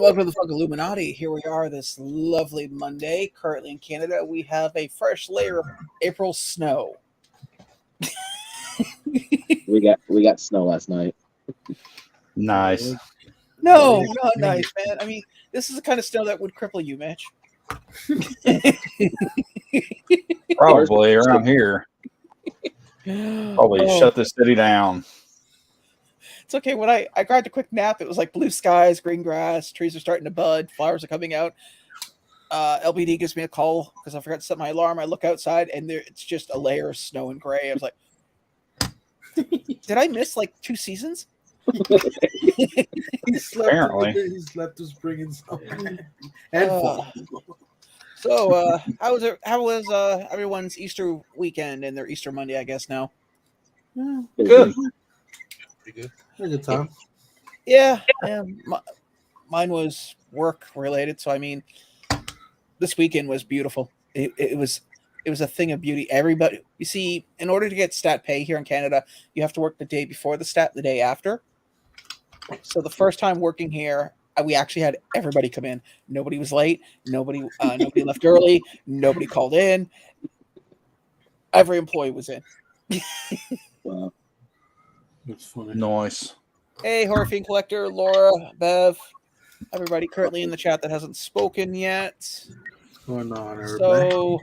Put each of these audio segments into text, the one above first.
welcome to the Funko Illuminati. Here we are this lovely Monday. Currently in Canada, we have a fresh layer of April snow. We got snow last night. Nice. No, not nice, man. I mean, this is the kind of snow that would cripple you, Mitch. Probably around here. Probably shut the city down. It's okay. When I grabbed a quick nap, it was like blue skies, green grass, trees are starting to bud, flowers are coming out. LBD gives me a call because I forgot to set my alarm. I look outside and it's just a layer of snow and gray. I was like, did I miss like 2 seasons? He slept to spring and summer and fall. So, how was everyone's Easter weekend and their Easter Monday? I guess now. Good. Pretty good. Had a good time. Yeah. Mine was work related. So I mean, this weekend was beautiful. It was a thing of beauty. Everybody, you see, in order to get stat pay here in Canada, you have to work the day before the stat, the day after. So the first time working here, we actually had everybody come in. Nobody was late. Nobody left early. Nobody called in. Every employee was in. Wow. That's funny. Nice. Hey, Horror Fiend Collector, Laura, Bev, everybody currently in the chat that hasn't spoken yet. What's going on, everybody? So,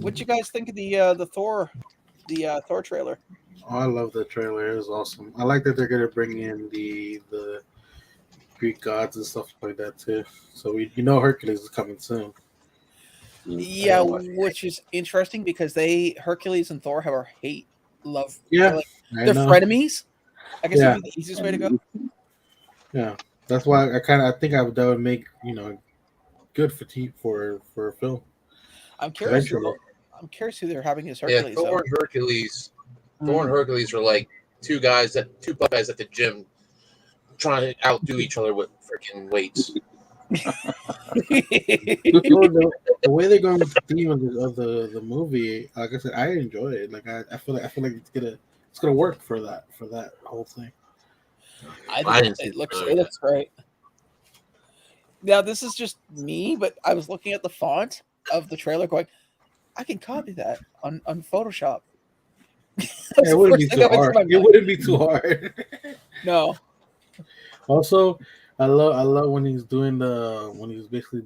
what you guys think of the Thor trailer? Oh, I love the trailer. It was awesome. I like that they're gonna bring in the Greek gods and stuff like that too. So Hercules is coming soon. Yeah, which is interesting because Hercules and Thor have a love. Yeah, they're frenemies. I guess that'd be the easiest way to go. Yeah, that's why I think that would make good for a film. I'm curious. I'm curious who they're having as Hercules. Yeah, Thor and Hercules. Thor and Hercules are like two guys at the gym trying to outdo each other with freaking weights. The way they're going with the theme of the movie, like I said, I enjoy it. Like I feel like it's gonna work for that whole thing. I think it looks great. Now this is just me, but I was looking at the font of the trailer, going, I can copy that on Photoshop. It wouldn't be too hard. It wouldn't be too hard. No. Also, I love when he's basically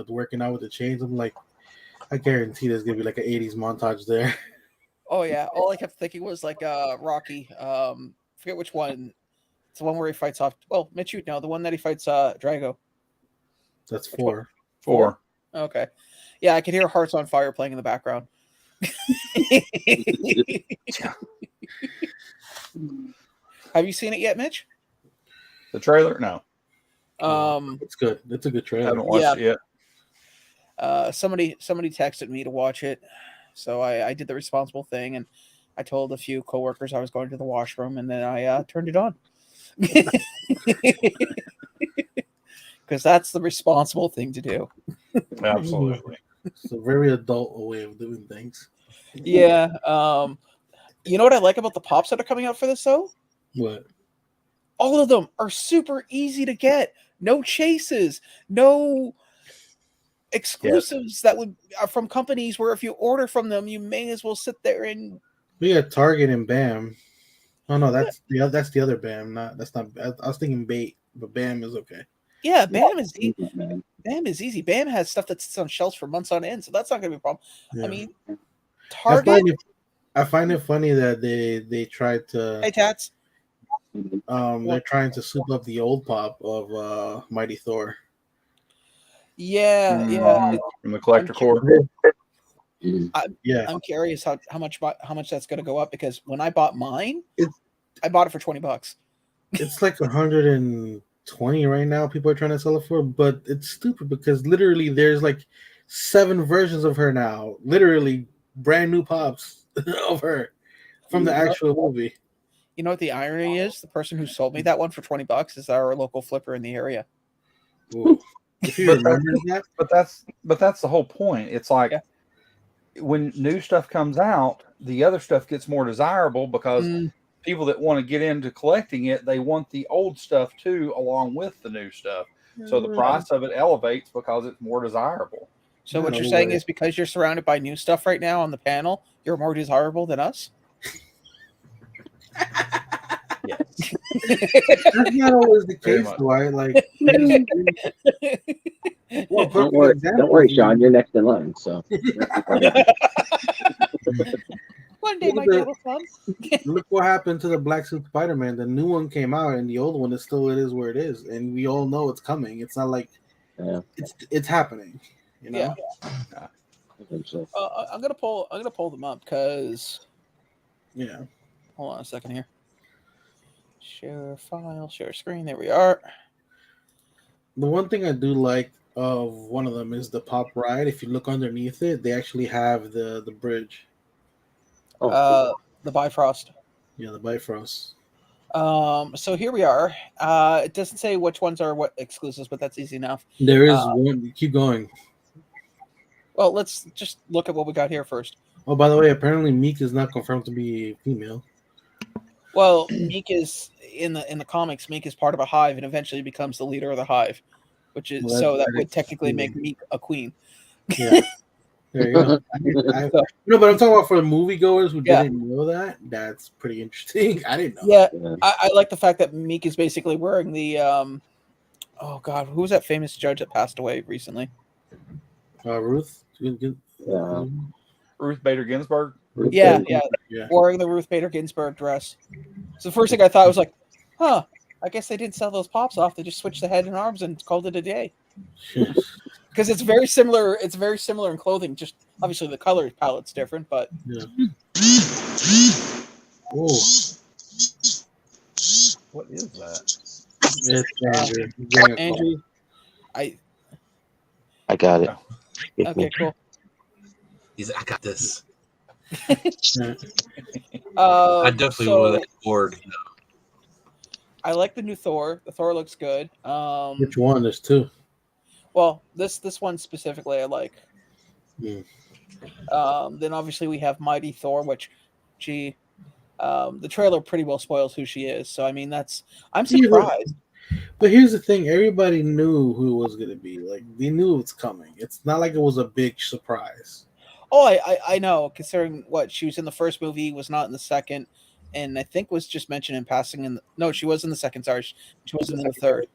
working out with the chains. I'm like, I guarantee there's gonna be like an 80s montage there. Oh yeah. All I kept thinking was like Rocky. Forget which one. It's the one where he fights off. Well, Mitch, you know the one that he fights Drago. That's 4. 4. Okay. Yeah, I can hear Hearts on Fire playing in the background. Have you seen it yet, Mitch? The trailer? No. It's good. It's a good trailer. I haven't watched it yet. Somebody texted me to watch it, so I did the responsible thing, and I told a few coworkers I was going to the washroom, and then I turned it on. Because that's the responsible thing to do. Absolutely. It's a very adult way of doing things. Yeah. You know what I like about the pops that are coming out for this, though? What? All of them are super easy to get. No chases. No exclusives that are from companies where if you order from them, you may as well sit there and... We got Target and BAM. Oh, no, that's the other BAM. That's not... I was thinking Bait, but BAM is okay. Yeah, BAM is easy. BAM is easy. BAM has stuff that sits on shelves for months on end, so that's not going to be a problem. Yeah. I mean, Target... I find it funny that they tried to... Hey, Tats. They're trying to soup up the old pop of Mighty Thor. Yeah. From the collector core. I'm curious how much that's going to go up, because when I bought mine, I bought it for $20. It's like 120 right now. People are trying to sell it for, but it's stupid because literally there's like 7 versions of her now. Literally brand new pops of her from the actual movie. You know what the irony is? The person who sold me that one for $20 is our local flipper in the area. If you remember that, but that's the whole point. It's like when new stuff comes out, the other stuff gets more desirable because people that want to get into collecting it, they want the old stuff too, along with the new stuff. So the price of it elevates because it's more desirable. So Yeah, what you're no saying way. is because you're surrounded by new stuff right now on the panel, you're more desirable than us? Yes. That's not always the Very case, much. right? Like, well, Don't perfect worry, example. don't worry, Sean. You're next in line. So One day, Look my at day the- will come. look what happened to the Black Suit Spider-Man. The new one came out, and the old one is still it is where it is, and we all know it's coming. It's not like yeah, it's happening. You know. Yeah. eventually. I'm gonna pull them up because Yeah. hold on a second here. Share file, share screen. There we are. The one thing I do like of one of them is the pop ride. If you look underneath it, they actually have the bridge. Oh, The Bifrost. Yeah, the Bifrost. So here we are. It doesn't say which ones are what exclusives, but that's easy enough. There is one. Keep going. Well, let's just look at what we got here first. Oh, by the way, apparently Meek is not confirmed to be female. Well, Meek is in the comics. Meek is part of a hive and eventually becomes the leader of the hive, which is Well, that that would is technically cool. make Meek a queen. Yeah. There you go. No, but I'm talking about for the moviegoers who Yeah. didn't know that. That's pretty interesting. I didn't know. Yeah, yeah. I like the fact that Meek is basically wearing the oh god, who was that famous judge that passed away recently? Ruth. Yeah. Ruth Bader Ginsburg. Yeah, Yeah. wearing the Ruth Bader Ginsburg dress. So the first thing I thought was like, huh, I guess they didn't sell those pops off. They just switched the head and arms and called it a day. Because it's very similar. It's very similar in clothing. Just obviously the color palette's different, but Yeah. Oh, What is that? it's Andrew. He's getting a call. Andrew, I got it. okay, cool. I got this. Yeah. I definitely so will that board. I like the new Thor. The Thor looks good. Which one? There's two. Well, this one specifically I like. Hmm. Then obviously we have Mighty Thor, which the trailer pretty well spoils who she is. So I mean I'm surprised. But here's the thing: everybody knew who it was going to be. Like they knew it's coming. It's not like it was a big surprise. Oh, I know. Considering what she was in the first movie, was not in the second, and I think was just mentioned in passing. No, she was in the second. Sorry, she wasn't in the third.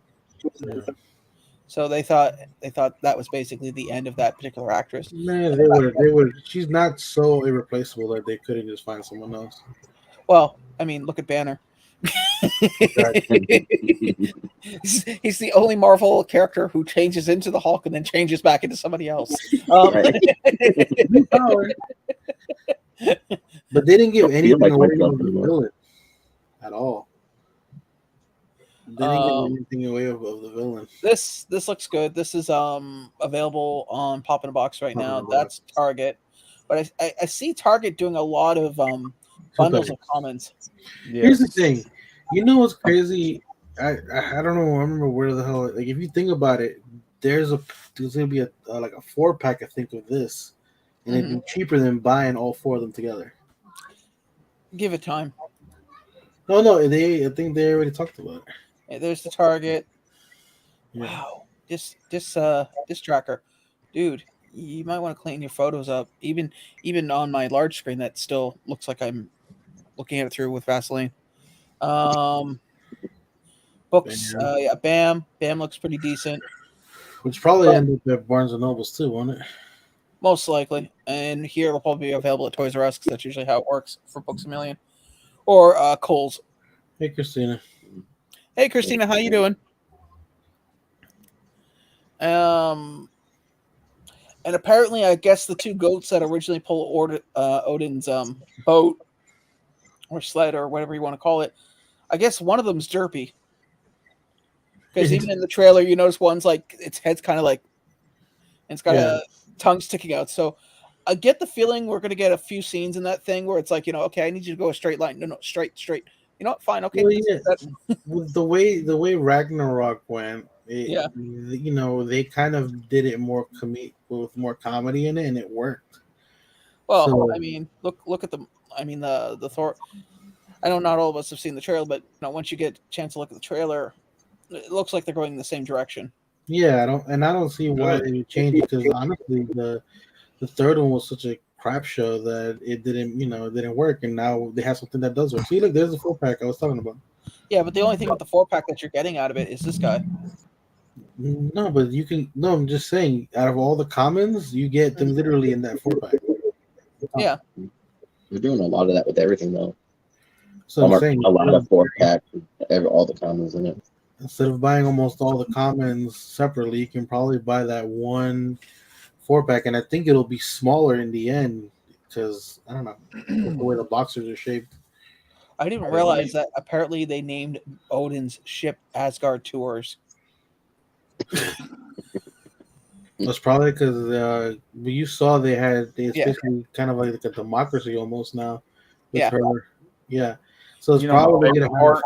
Yeah. So they thought that was basically the end of that particular actress. Man, they would. She's not so irreplaceable that they couldn't just find someone else. Well, I mean, look at Banner. He's the only Marvel character who changes into the Hulk and then changes back into somebody else. New power. But they didn't give anything like away myself of the anymore. villain at all. They didn't give anything away of the villain. This looks good. This is available on Pop in a Box right Pop in now. a Box. That's Target, but I see Target doing a lot of bundles of commons. Here's the thing. You know what's crazy? I don't know. I remember where the hell. Like if you think about it, there's gonna be a 4-pack. I think of this, and it'd be cheaper than buying all 4 of them together. Give it time. No. I think they already talked about it. Yeah, there's the Target. Yeah. Wow, this tracker, dude. You might want to clean your photos up. Even on my large screen, that still looks like I'm looking at it through with Vaseline. Books, Bam. Bam looks pretty decent. Which probably ended up at Barnes and Nobles too, won't it? Most likely. And here it'll probably be available at Toys R Us because that's usually how it works for Books A Million. Or Kohl's. Hey, Christina. Hey, Christina, how you doing? And apparently, I guess the 2 goats that originally pulled Odin's boat or sled or whatever you want to call it, I guess one of them's derpy. Because even in the trailer, you notice one's like its head's kind of like, and it's got a tongue sticking out. So I get the feeling we're going to get a few scenes in that thing where it's like, okay, I need you to go a straight line. No, straight. You know what? Fine. Okay. Well, with the way Ragnarok went, they kind of did it more with more comedy in it, and it worked. Well, So, I mean, look at the Thor. I know not all of us have seen the trailer, but once you get a chance to look at the trailer, it looks like they're going in the same direction. Yeah, I don't see why they would change it because honestly, the third one was such a crap show that it didn't work, and now they have something that does work. See, look, there's the 4-pack I was talking about. Yeah, but the only thing with the 4-pack that you're getting out of it is this guy. No, but you can. No, I'm just saying, out of all the commons, you get them literally in that 4-pack. Yeah. They're doing a lot of that with everything, though. So I'm saying, a lot of 4-pack, all the commons in it. instead of buying almost all the commons separately, you can probably buy that one 4-pack, and I think it'll be smaller in the end because I don't know the way the boxers are shaped. I didn't even realize that apparently they named Odin's ship Asgard Tours. It's probably because you saw it's basically kind of like a democracy almost now. With her. Yeah. So it's probably going to.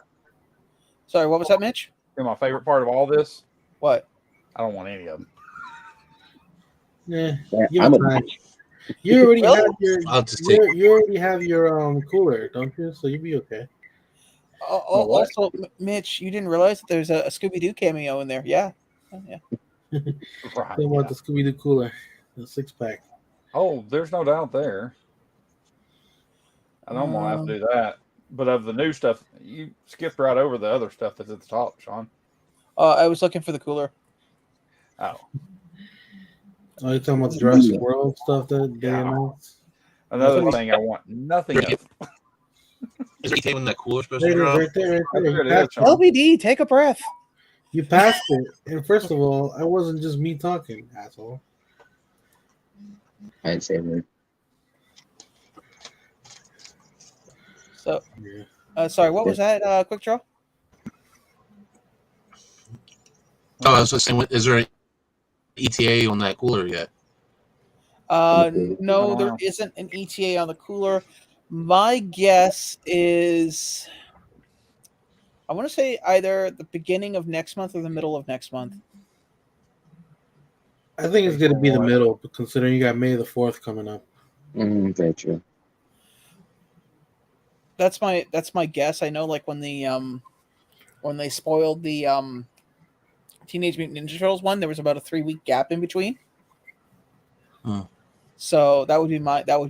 Sorry, what was that, Mitch? My favorite part of all this? What? I don't want any of them. Yeah, you already have your cooler, don't you? So you'll be okay. Also, Mitch, you didn't realize that there's a Scooby-Doo cameo in there. Yeah. Yeah. Talking about the Scooby-Doo cooler, the 6-pack. Oh, there's no doubt there. I don't want to have to do that. But of the new stuff, you skipped right over the other stuff that's at the top, Sean. I was looking for the cooler. Oh. Are you talking about the Jurassic World stuff that they announced? Another thing I want nothing of. Is it when that cooler supposed to drop? Right there. LBD, take a breath. You passed it. And first of all, I wasn't just me talking, asshole. I didn't say a word. So, sorry, what was that, Quickdraw? Oh, I was just saying, is there an ETA on that cooler yet? No, there isn't an ETA on the cooler. My guess is, I want to say either the beginning of next month or the middle of next month. I think it's going to be the middle, considering you got May the 4th coming up. Very true. That's my guess. I know, like when they spoiled the Teenage Mutant Ninja Turtles one, there was about a 3-week gap in between. So that would be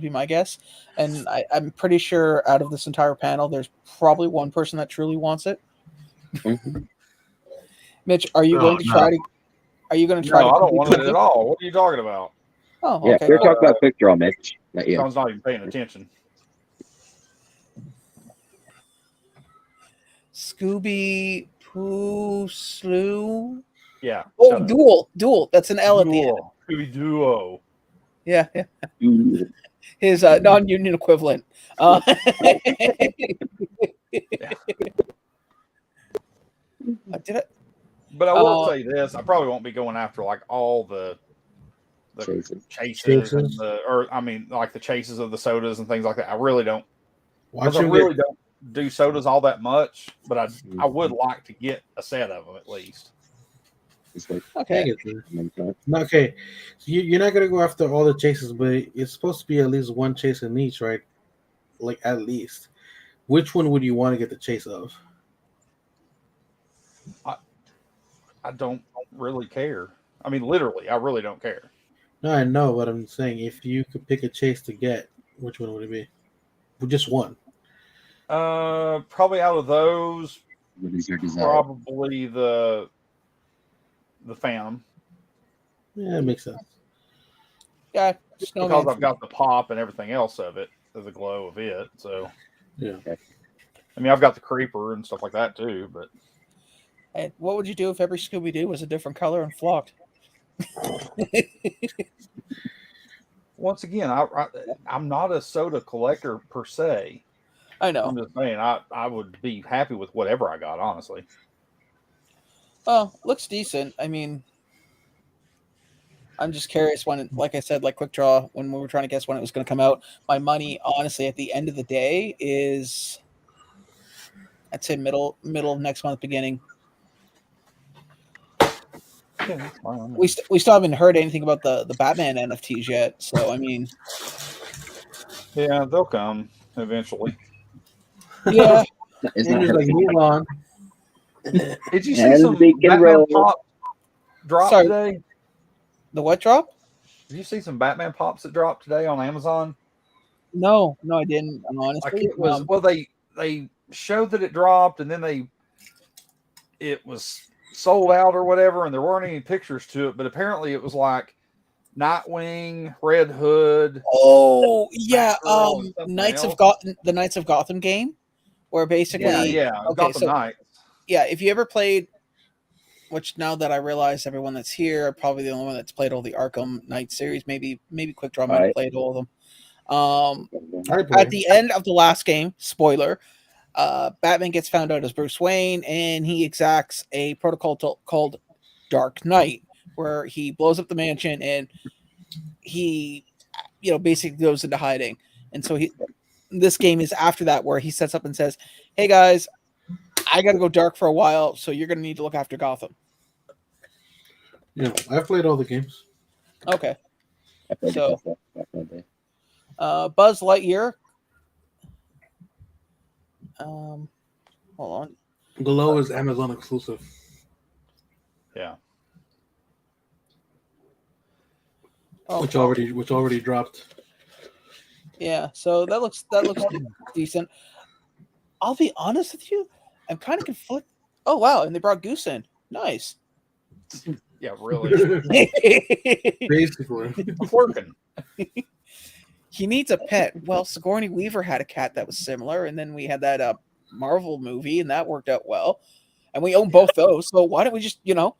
my guess, and I'm pretty sure out of this entire panel, there's probably one person that truly wants it. Mitch, are you going to try to? Are you going to try? No, I don't want it at all. What are you talking about? Oh, yeah, okay. we're talking about Quickdraw, Mitch. Sean's not even paying attention. Scooby Poo Slew. Yeah. Oh, duel. That's an L at the end. Scooby Duo. Yeah. His non-union equivalent. Did it? But I will say this: I probably won't be going after like all the chases and like the chases of the sodas and things like that. I really don't. I really don't do sodas all that much, but I would like to get a set of them at least. Okay. Okay. So you're not gonna go after all the chases, but it's supposed to be at least one chase in each, right? Like at least. Which one would you want to get the chase of? I don't really care. I mean, literally, I really don't care. No, I know, but I'm saying if you could pick a chase to get, which one would it be? Just one. Probably out of those, probably the Phantom. Yeah, that makes sense. Yeah, because I've got the pop and everything else of it, the glow of it. So yeah. I mean, I've got the Creeper and stuff like that too, but. And what would you do if every Scooby-Doo was a different color and flocked? Once again, I'm not a soda collector per se. I know. I'm just saying, I would be happy with whatever I got, honestly. Oh, looks decent. I mean, I'm just curious when, like I said, like Quickdraw, when we were trying to guess when it was going to come out, my money, honestly, at the end of the day is, I'd say middle of next month, beginning. Yeah, we still haven't heard anything about the Batman NFTs yet, so I mean, yeah, they'll come eventually. Yeah, it's like move on. Did you see some Batman pop? drop Sorry. today? The what drop? Did you see some Batman pops that dropped today on Amazon? No, I didn't. Honestly, Like it was well, they showed that it dropped, and then it was sold out or whatever, and there weren't any pictures to it. But apparently, it was like Nightwing, Red Hood. Oh yeah, Batgirl, and something Knights of else. Gotham, the Knights of Gotham game, where basically Yeah, okay, Gotham so Knights. yeah, if you ever played, which now that I realize everyone that's here, probably the only one that's played all the Arkham Knight series, maybe Quickdraw might have played all of them. At the end of the last game, spoiler, Batman gets found out as Bruce Wayne, and he exacts a protocol called Dark Knight, where he blows up the mansion and he, basically goes into hiding. And so this game is after that, where he sets up and says, "Hey guys, I got to go dark for a while, so you're going to need to look after Gotham." Yeah, I've played all the games. Okay. I played So, a couple back in the day. Buzz Lightyear. Hold on. Glow is Amazon exclusive. Yeah. Oh, Which already dropped. yeah. So that looks decent. I'll be honest with you. I'm kind of conflicted. Oh wow! And they brought Goose in. Nice. Yeah, really. Basically. It's working. He needs a pet. Well, Sigourney Weaver had a cat that was similar, and then we had that Marvel movie, and that worked out well. And we own both those, so why don't we just, It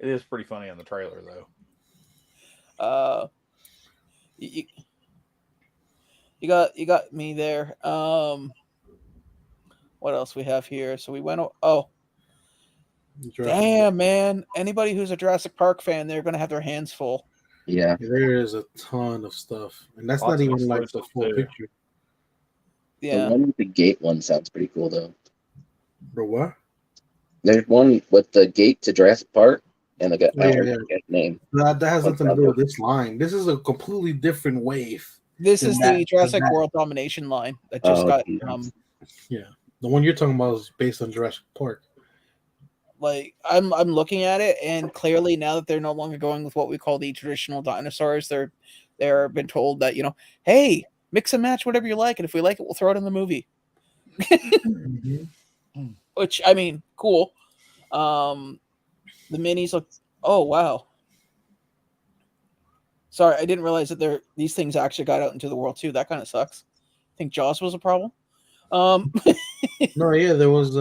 is pretty funny on the trailer, though. You got me there. What else we have here? So we went. Oh, damn, man! Anybody who's a Jurassic Park fan, they're gonna have their hands full. Yeah, there is a ton of stuff, and that's Lots not of even like the full too. picture. Yeah. the one with the gate one sounds pretty cool though. Bro, what? There's one with the gate to Jurassic Park, and like Yeah. name. That has nothing to do with this line. This is a completely different wave. This is the Jurassic that. World Domination line that just got. Yeah, the one you're talking about is based on Jurassic Park. Like I'm looking at it, and clearly now that they're no longer going with what we call the traditional dinosaurs, they're been told that hey, mix and match whatever you like, and if we like it, we'll throw it in the movie. Which I mean, cool. The minis look. Oh wow. Sorry, I didn't realize that these things actually got out into the world too. That kind of sucks. I think Jaws was a problem. No, yeah, there was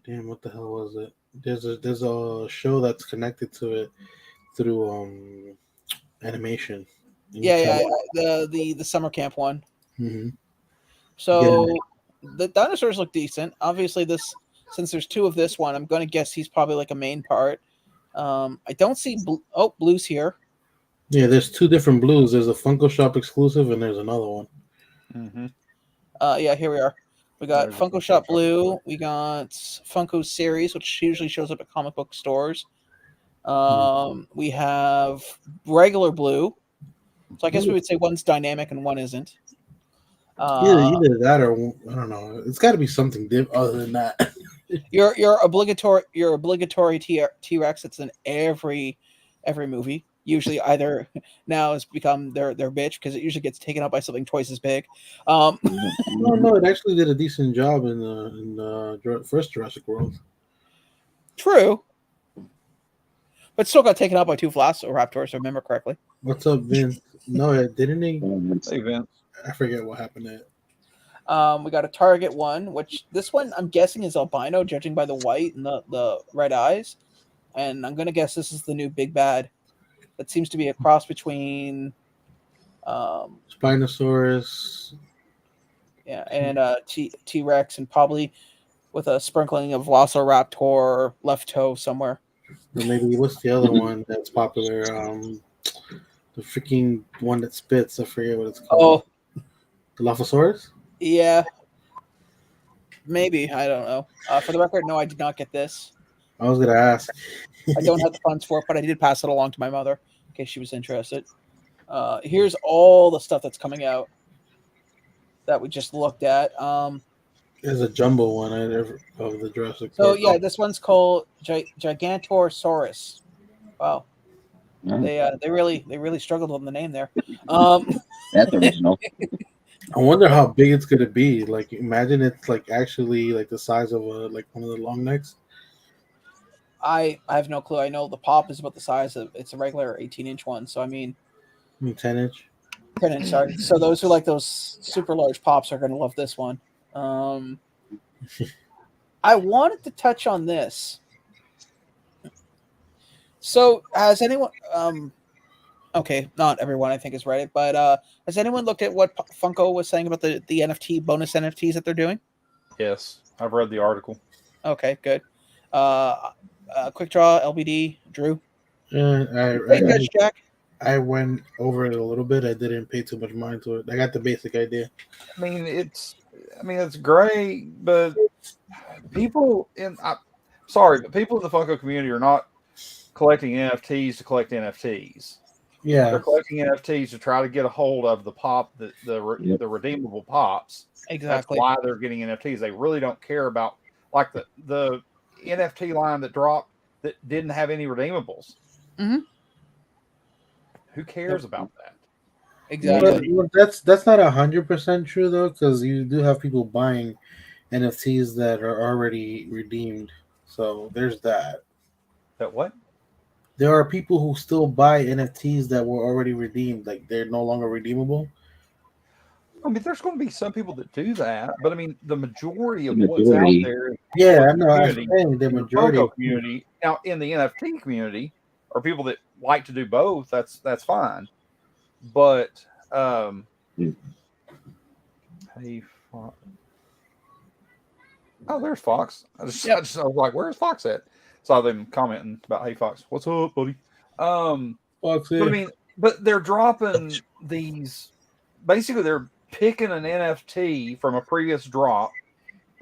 damn, what the hell was it? There's a show that's connected to it through animation. Yeah, the summer camp one. Mm-hmm. So the dinosaurs look decent. Obviously, since there's two of this one, I'm going to guess he's probably like a main part. I don't see Blue's here. Yeah, there's two different Blues. There's a Funko Shop exclusive, and there's another one. Mm-hmm. Yeah, here we are. We got Funko Shop Blue. We got Funko Series, which usually shows up at comic book stores. We have regular Blue. So I guess we would say one's dynamic and one isn't. Either that or I don't know. It's got to be something other than that. Your obligatory T-Rex. It's in every movie. Usually, either now has become their bitch because it usually gets taken up by something twice as big. No, it actually did a decent job in the first Jurassic World. True, but still got taken up by two Velociraptors, if I remember correctly. What's up, Vince? No, didn't he? Hey, Vince. I forget what happened to it. We got a Target one, which this one I'm guessing is albino, judging by the white and the red eyes. And I'm gonna guess this is the new big bad. That seems to be a cross between Spinosaurus. Yeah, and T-Rex, and probably with a sprinkling of Velociraptor left toe somewhere. Or maybe what's the other one that's popular? The freaking one that spits. I forget what it's called. Oh, the Dilophosaurus? Yeah. Maybe. I don't know. For the record, no, I did not get this. I was going to ask. I don't have the funds for it, but I did pass it along to my mother in case she was interested. Here's all the stuff that's coming out that we just looked at. There's a jumbo one of the Jurassic So Park. yeah, this one's called Gigantorsaurus. Wow, Oh, they really struggled on the name there. Um, that's original. I wonder how big it's gonna be. Like, imagine it's like actually like the size of a like one of the long necks. I have no clue. I know the pop is about the size of it's a regular 18-inch one. So I mean, 10-inch. 10-inch. Sorry. So those who like those super large pops are going to love this one. I wanted to touch on this. So has anyone? Okay, not everyone I think is Reddit, but has anyone looked at what Funko was saying about the NFT bonus NFTs that they're doing? Yes, I've read the article. Okay, good. Quickdraw, LBD, Drew. I, Hey, Judge Jack. I went over it a little bit. I didn't pay too much mind to it. I got the basic idea. I mean, it's great, but people but people in the Funko community are not collecting NFTs to collect NFTs. Yeah, They're collecting NFTs to try to get a hold of the pop, the redeemable pops. Exactly. That's why they're getting NFTs. They really don't care about like the NFT line that dropped that didn't have any redeemables. Mm-hmm. Who cares about that? Exactly. But that's not 100% true though, because you do have people buying NFTs that are already redeemed. So there's that. That what? There are people who still buy NFTs that were already redeemed, like they're no longer redeemable. I mean, there's going to be some people that do that, but I mean, the majority of The what's out majority. there, Yeah, I know. I'm community, saying the in the majority. Funko community. Now, in the NFT community, are people that like to do both. That's fine. But hey, Fox. Oh, there's Fox. I was like, where's Fox at? Saw them commenting about, hey Fox, what's up, buddy? Fox, But I mean, but they're dropping these. Basically, they're picking an NFT from a previous drop,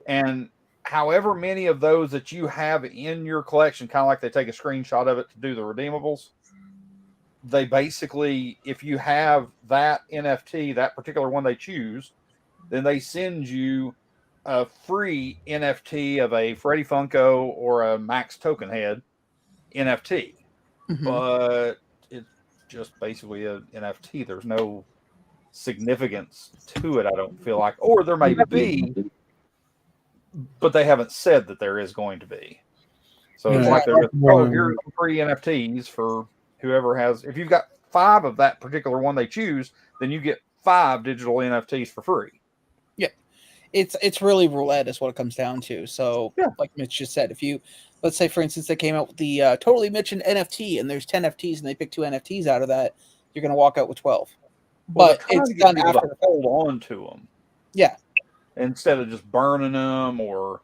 and however many of those that you have in your collection, kind of like they take a screenshot of it to do the redeemables. They basically, if you have that NFT, that particular one they choose, then they send you a free NFT of a Freddy Funko or a Max Token Head NFT. Mm-hmm. But it's just basically an NFT. There's no significance to it, I don't feel like. Or there may be, but they haven't said that there is going to be. So it's like they're just, here's some free NFTs for whoever has. If you've got 5 of that particular one they choose, then you get 5 digital NFTs for free. Yeah, it's really roulette is what it comes down to. So, like Mitch just said, if you, let's say for instance, they came out with the totally Mitchin NFT, and there's 10 NFTs, and they pick 2 NFTs out of that, you're going to walk out with 12. Well, but it's done after to hold on to them. Yeah, instead of just burning them or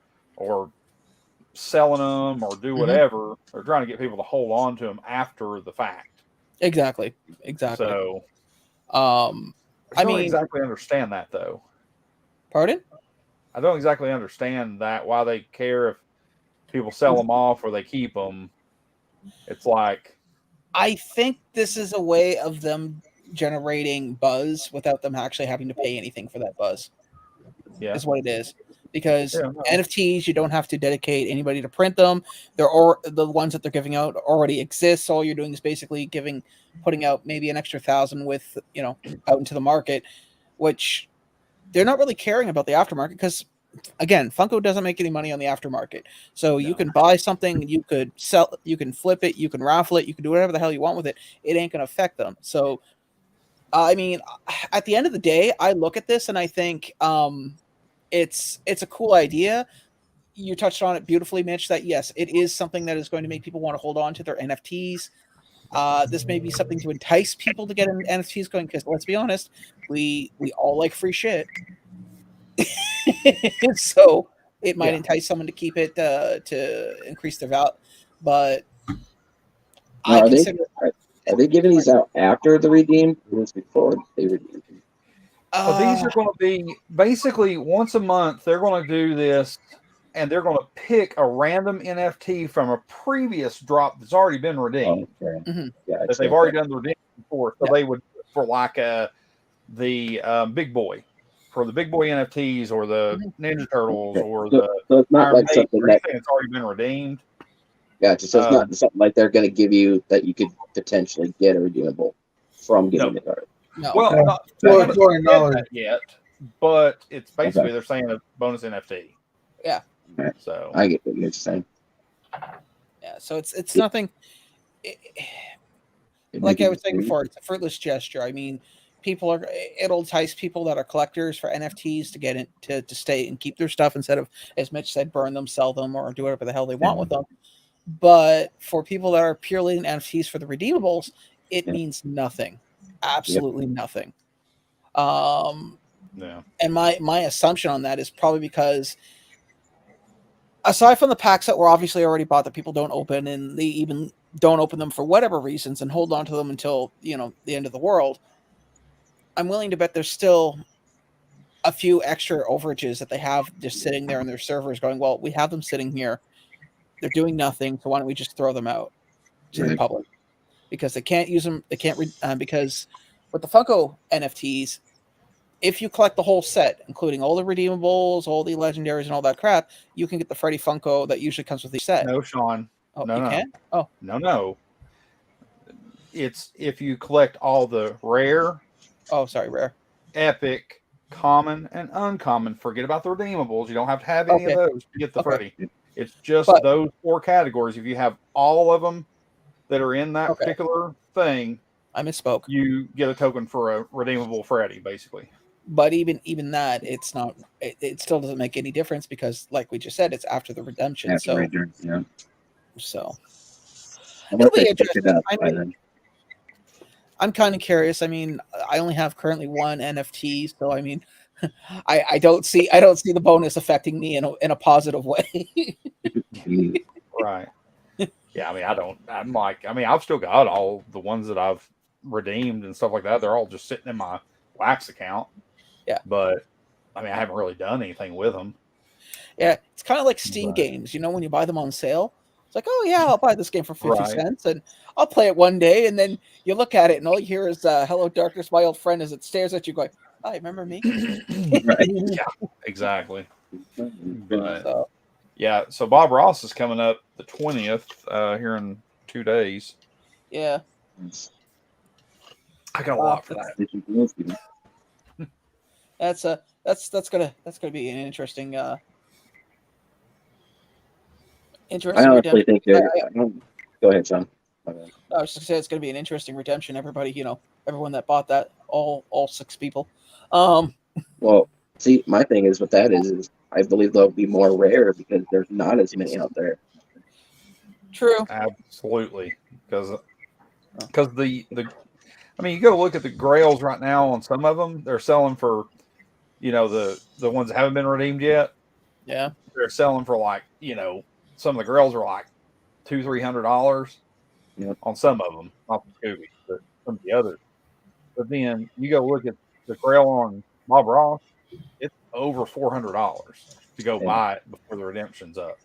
selling them or do whatever. They're trying to get people to hold on to them after the fact. Exactly. So, I don't exactly understand that though. Pardon? I don't exactly understand that, why they care if people sell them off or they keep them. It's like, I think this is a way of them generating buzz without them actually having to pay anything for that buzz. Yeah, is what it is. Because NFTs, you don't have to dedicate anybody to print them. The ones that they're giving out already exist. So all you're doing is basically putting out maybe an extra 1,000 with, out into the market, which they're not really caring about the aftermarket because, again, Funko doesn't make any money on the aftermarket. So you can buy something, you could sell, you can flip it, you can raffle it, you can do whatever the hell you want with it. It ain't going to affect them. So, I mean, at the end of the day, I look at this and I think, it's a cool idea. You touched on it beautifully, Mitch, that yes, it is something that is going to make people want to hold on to their NFTs. This may be something to entice people to get NFTs going, because let's be honest, we all like free shit. So it might entice someone to keep it to increase their value. But now, are they giving these out after the redeem? Or was before they redeemed? These are going to be basically once a month. They're going to do this, and they're going to pick a random NFT from a previous drop that's already been redeemed. That they've already done the redeem before. So they would, for like the big boy. for the big boy NFTs or the Ninja Turtles or So the it's not Iron like Maiden something or that anything that's already been redeemed. gotcha. So it's not something like they're going to give you that you could potentially get a redeemable from getting the card. No. Well, Okay. not, Well, they haven't for said knowledge. that yet, but it's basically Okay. they're saying a bonus NFT. Yeah. Right. So I get what you're saying. Yeah. So it's nothing. Like I was saying before, it's a fruitless gesture. I mean, it'll entice people that are collectors for NFTs to get in to stay and keep their stuff instead of, as Mitch said, burn them, sell them, or do whatever the hell they want with them. But for people that are purely in NFTs for the redeemables, it means nothing. Absolutely nothing. yeah. And my assumption on that is probably because aside from the packs that were obviously already bought that people don't open, and they even don't open them for whatever reasons and hold on to them until, the end of the world, I'm willing to bet there's still a few extra overages that they have just sitting there in their servers going, well, we have them sitting here. They're doing nothing. So why don't we just throw them out to the public? Because they can't use them. They can't because with the Funko NFTs, if you collect the whole set, including all the redeemables, all the legendaries, and all that crap, you can get the Freddy Funko that usually comes with the set. No, Sean. Oh, no, you can? Oh, no. It's if you collect all the rare, rare, epic, common, and uncommon. Forget about the redeemables. You don't have to have any of those to get the Freddy. It's just those 4 categories. If you have all of them that are in that particular thing, I misspoke. You get a token for a redeemable Freddy, basically. But even that, it's not. It still doesn't make any difference because, like we just said, it's after the redemption. So it'll be interesting. I'm kind of curious. I mean, I only have currently 1 NFT, so I mean, I don't see the bonus affecting me in a positive way. Right. Yeah, I mean, I've still got all the ones that I've redeemed and stuff like that. They're all just sitting in my Wax account. Yeah. But I mean, I haven't really done anything with them. Yeah, it's kind of like Steam games, when you buy them on sale. It's like, oh yeah, I'll buy this game for 50 cents and I'll play it one day, and then you look at it and all you hear is "Hello, darkness, my old friend," as it stares at you, going, "Hi, remember me?" Right. Yeah, exactly. But, yeah, so Bob Ross is coming up the 20th here in 2 days. Yeah, I got a lot for that. That's gonna be an interesting. I honestly think go ahead, Sean. I was just gonna say it's gonna be an interesting redemption. Everybody, everyone that bought that, all 6 people. Well, see, my thing is with that is I believe they'll be more rare because there's not as many out there. True. Absolutely, because the I mean, you go look at the Grails right now. On some of them, they're selling for, the ones that haven't been redeemed yet. Yeah, they're selling for like, some of the Grails are like $200-$300 on some of them, not the Scooby, but some of the others. But then you go look at the Grail on Bob Ross, it's over $400 to go buy it before the redemption's up.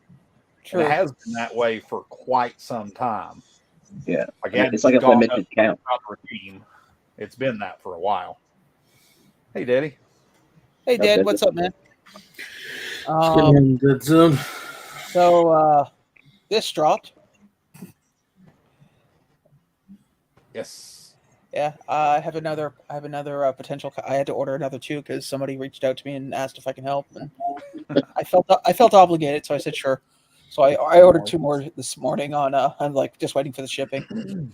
True. And it has been that way for quite some time. Yeah, Again, it's like a limited count. It's been that for a while. Hey, Daddy. Hey, Dad. What's up, man? Good zone. So this dropped. Yes. Yeah, I have another potential. I had to order another 2 because somebody reached out to me and asked if I can help, and I felt obligated, so I said sure. So I ordered 2 more this morning on I'm like just waiting for the shipping.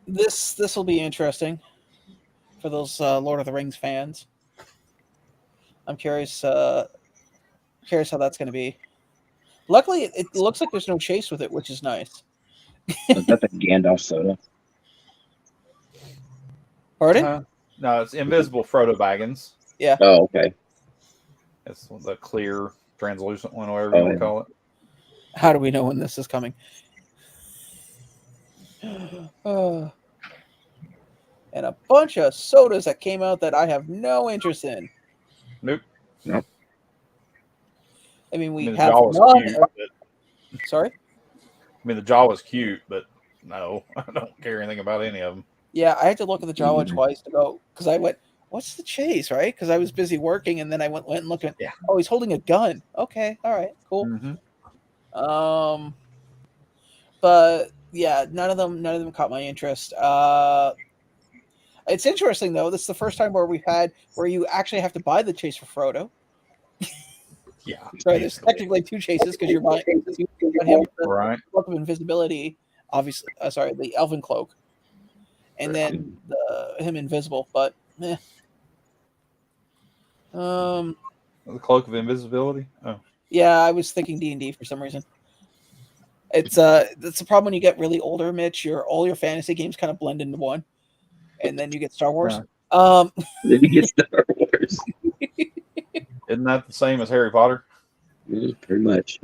This will be interesting for those Lord of the Rings fans. I'm curious how that's going to be. Luckily, it looks like there's no chase with it, which is nice. Is that the Gandalf soda? Pardon? No, it's invisible Frodo Baggins. Yeah. Oh, okay. It's the clear, translucent one, whatever you want to call it. How do we know when this is coming? And a bunch of sodas that came out that I have no interest in. Nope. I mean, we have none. Sorry? I mean, the jaw was cute, but no, I don't care anything about any of them. Yeah, I had to look at the Jawa twice to go because I went, "What's the chase?" Right? Because I was busy working, and then I went and looked at. Yeah. Oh, he's holding a gun. Okay, all right, cool. Mm-hmm. But yeah, none of them caught my interest. It's interesting though. This is the first time where you actually have to buy the chase for Frodo. Yeah. Right, there's technically two chases because you got him the Right. cloak of invisibility, obviously. Sorry, the elven cloak, and then him invisible. But The cloak of invisibility. Oh. yeah, I was thinking D&D for some reason. It's a problem when you get really older, Mitch. All your fantasy games kind of blend into one, and then you get Star Wars. Yeah. Then you get Star Wars. Isn't that the same as Harry Potter? Pretty much.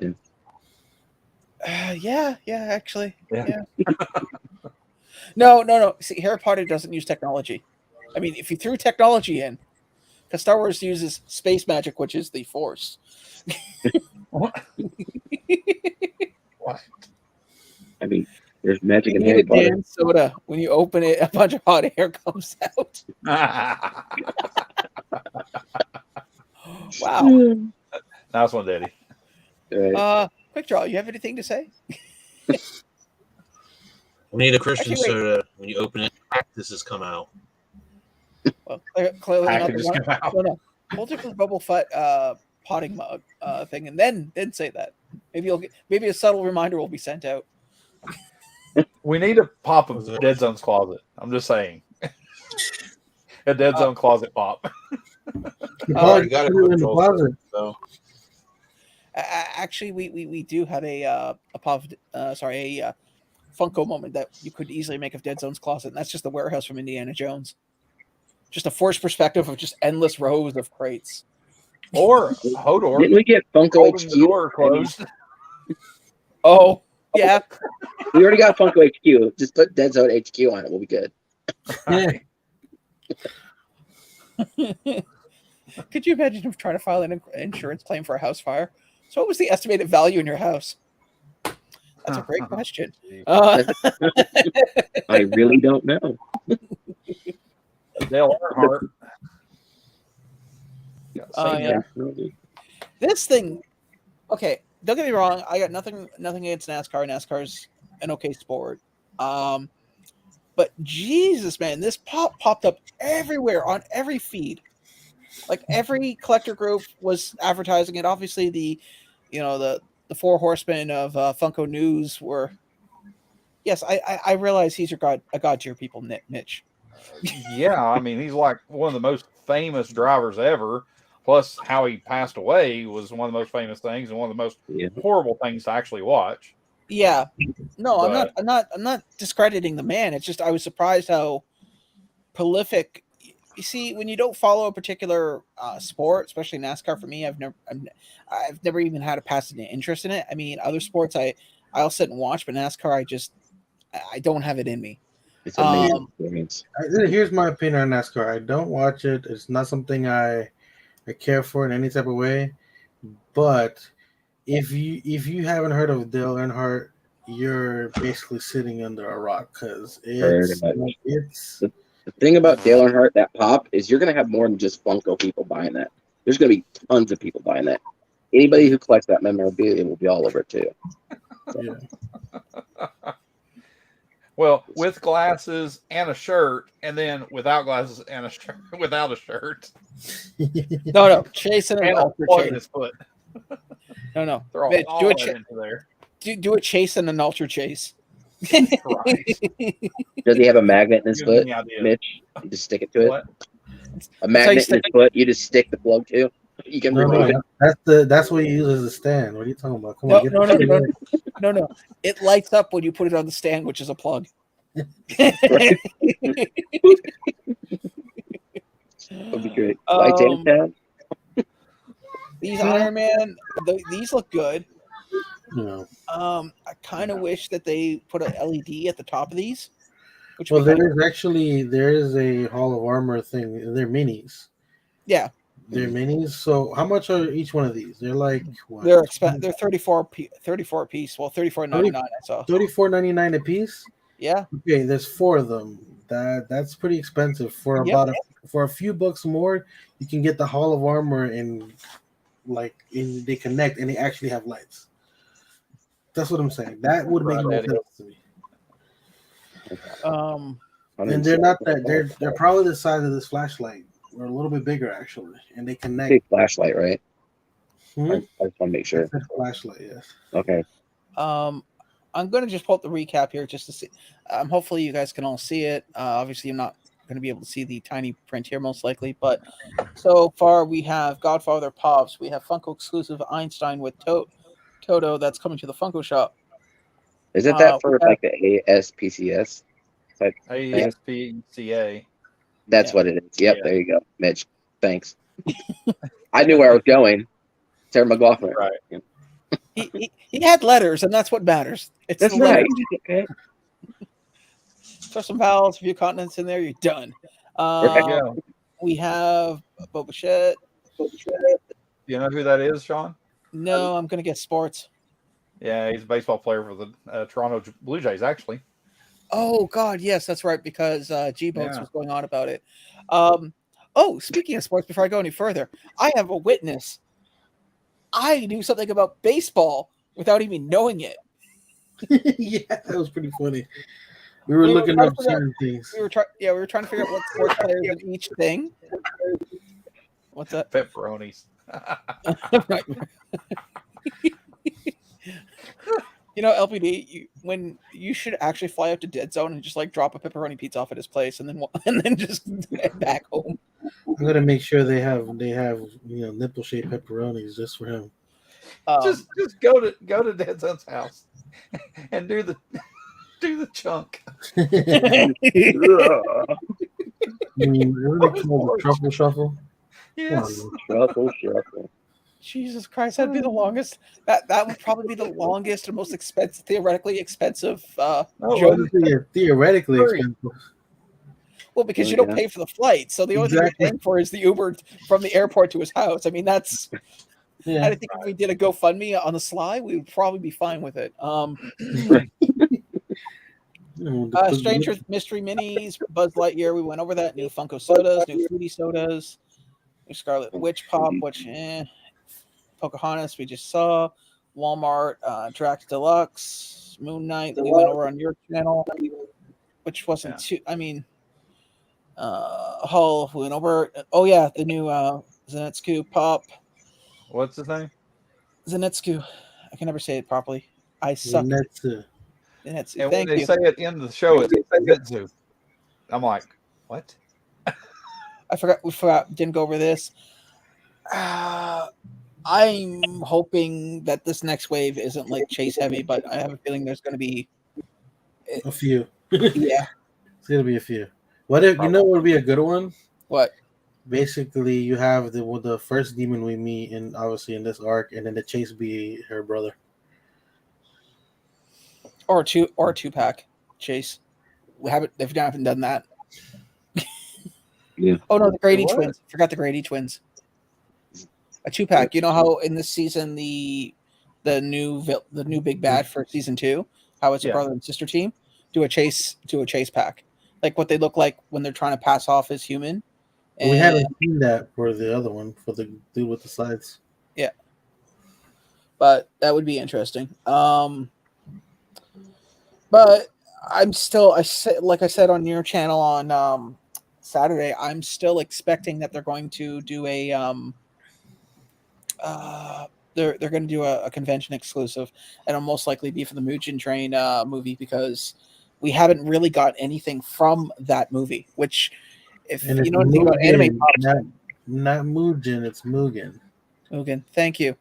Yeah, actually. Yeah. No. See, Harry Potter doesn't use technology. I mean, if you threw technology in, because Star Wars uses space magic, which is the Force. What? What? I mean, there's magic in You need Harry a Potter. damn soda. When you open it, a bunch of hot air comes out. Wow. Nice one, Daddy. Right. Quickdraw, you have anything to say? We need a Christian Actually, wait. soda. When you open it, cactuses come out. Well, clearly not Packages the one. come out. No. Hold it for the bubble foot potting mug thing, and then say that. Maybe a subtle reminder will be sent out. We need a pop of Dead Zone's closet. I'm just saying. A Dead Zone closet pop. You got it in the closet. So Actually, we do have a Funko moment that you could easily make of Dead Zone's closet, and that's just the warehouse from Indiana Jones. Just a forced perspective of just endless rows of crates. Or Hodor. Didn't we get Funko Holding the door HQ? closed. Oh, yeah. We already got Funko HQ. Just put Dead Zone HQ on it. We'll be good. Yeah. Could you imagine him trying to file an insurance claim for a house fire? So what was the estimated value in your house? That's a great question. I really don't know. Dale Earnhardt. Yeah. This thing, okay, don't get me wrong. I got nothing against NASCAR. NASCAR's an okay sport. But Jesus, man, this popped up everywhere on every feed. Like every collector group was advertising it. Obviously, the four horsemen of Funko News were. Yes, I realize he's a god tier people, Mitch. Yeah, I mean, he's like one of the most famous drivers ever. Plus, how he passed away was one of the most famous things and one of the most horrible things to actually watch. Yeah, no, I'm not discrediting the man. It's just I was surprised how prolific. You see, when you don't follow a particular sport, especially NASCAR, for me, I've never even had a passing interest in it. I mean, other sports I'll sit and watch, but NASCAR, I don't have it in me. It's an amazing experience. Here's my opinion on NASCAR. I don't watch it. It's not something I care for in any type of way. But if you haven't heard of Dale Earnhardt, you're basically sitting under a rock because it's the thing about Dale Earnhardt, that pop, is you're gonna have more than just Funko people buying that. There's gonna be tons of people buying that. Anybody who collects that memorabilia will be all over it too. So. Yeah. Well, with glasses and a shirt, and then without glasses and a shirt, without a shirt. No, chasing an ultra chase. His foot. No. They're all, Mitch, into there. Do a chase and an ultra chase. Right. Does he have a magnet in his foot, Mitch? You just stick it to it. What? A magnet in his foot. You just stick the plug to. You can remove it. That's what you use as a stand. What are you talking about? Come on, no. It lights up when you put it on the stand, which is a plug. That would be great. Lights and tab. These Iron Man, these look good. Yeah. I kind of wish that they put an LED at the top of these. Well, there is a Hall of Armor thing. They're minis. Yeah. They're minis. So how much are each one of these? They're like what? They're expensive. They're $34 a piece. Well, $34.99 I saw. $34.99 a piece. Yeah. Okay, there's 4 of them. That's pretty expensive. For Yep. for a few bucks more, you can get the Hall of Armor and they connect and they actually have lights. That's what I'm saying. That would make more Right, sense to me. And they're not that they're probably the size of this flashlight, or a little bit bigger actually, and they connect. Big flashlight, right? Hmm? I just want to make sure. It's a flashlight, yes. Okay. I'm going to just pull up the recap here just to see. Hopefully, you guys can all see it. Obviously, I'm not going to be able to see the tiny print here, most likely. But so far, we have Godfather Pops. We have Funko exclusive Einstein with Toto that's coming to the Funko shop. Is it that for we have- like the ASPCS type thing? ASPCA. That's Yeah. what it is. Yep, Yeah. there you go, Mitch. Thanks. I knew where I was going. Sarah McLaughlin. Right. Yeah. He had letters, and that's what matters. It's That's the right. letters. Okay. Throw some vowels, a few continents in there, you're done. Yeah. We have Boba Fett. Do you know who that is, Sean? No, I'm going to get sports. Yeah, he's a baseball player for the Toronto Blue Jays, actually. Oh God, yes, that's right. Because G-Boats Yeah. was going on about it. Speaking of sports, before I go any further, I have a witness. I knew something about baseball without even knowing it. Yeah, that was pretty funny. We were looking trying up to figure out- certain things. We were trying to figure out what sports players in each thing. What's that? Pepperonis. Right. You know, LPD, when you should actually fly out to Dead Zone and just like drop a pepperoni pizza off at his place, and then just head back home. I'm gonna make sure they have nipple shaped pepperonis just for him. Just go to Dead Zone's house and do the chunk. You mean what do they call the truffle shuffle? Yes. Shuffle, shuffle. Jesus Christ, that'd be the longest. That would probably be the longest and most expensive, theoretically expensive Oh, joke. Theoretically Free. expensive. Well, because you don't pay for the flight, so the only thing Exactly. you're paying for is the Uber from the airport to his house. I mean, that's. Yeah. I think if we did a GoFundMe on the sly, we would probably be fine with it. Stranger Mystery Minis, Buzz Lightyear. We went over that. New Funko sodas, new Foodie sodas, new Scarlet Witch Pop, which Pocahontas we just saw. Walmart, Drax Deluxe, Moon Knight. We went over on your channel, which wasn't too. I mean, Hull. We went over. Oh yeah, the new Zenetsku Pop. What's his name? Zenetsku. I can never say it properly. I suck. Zenetsu. Zenetsu. And when Thank they you. say at the end of the show, it's Zenitsu. I'm like, what? I forgot. We forgot. Didn't go over this. I'm hoping that this next wave isn't like chase heavy, but I have a feeling there's going to be. A few. Yeah. It's gonna be a few. What if you know what would be a good one? What? Basically, you have the first demon we meet in obviously in this arc, and then the chase be her brother. Or a two pack chase. They've haven't done that. Yeah. Oh no, the Grady What? twins. Forgot the Grady twins. A 2-pack. You know how in this season the new big bad for season 2, how it's a brother and sister team? Do a chase pack. Like what they look like when they're trying to pass off as human. We haven't seen that for the other one, for the dude with the sides. Yeah. But that would be interesting. But I'm still like I said on your channel on Saturday, I'm still expecting that they're going to do a they're going to do a convention exclusive, and it'll most likely be for the Mugen Train movie, because we haven't really got anything from that movie. Which, if And you know anything about anime, not Mugen, it's Mugen. Mugen, thank you.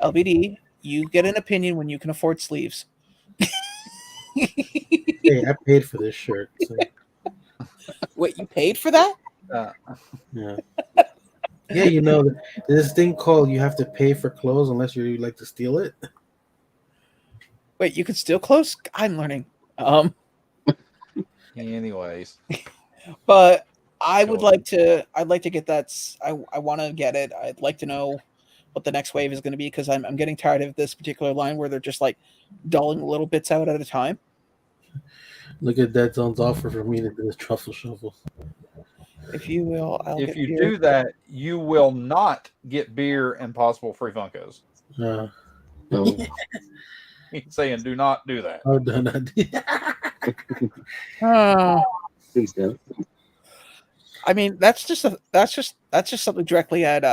LBD, you get an opinion when you can afford sleeves. Hey, I paid for this shirt. So, Wait, you paid for that? yeah. Yeah, you know, there's this thing called you have to pay for clothes unless you like to steal it. Wait, you could steal clothes? I'm learning. Anyways, But I'd like to get that. I want to get it. I'd like to know what the next wave is going to be, because I'm getting tired of this particular line where they're just like dulling little bits out at a time. Look at Dead Zone's offer for me to do this truffle shuffle. If you will, I'll If get you beer. do that, you will not get beer and possible free Funkos. No. He's saying, do not do that. Oh, no, no. Please don't. I mean, that's just something directly at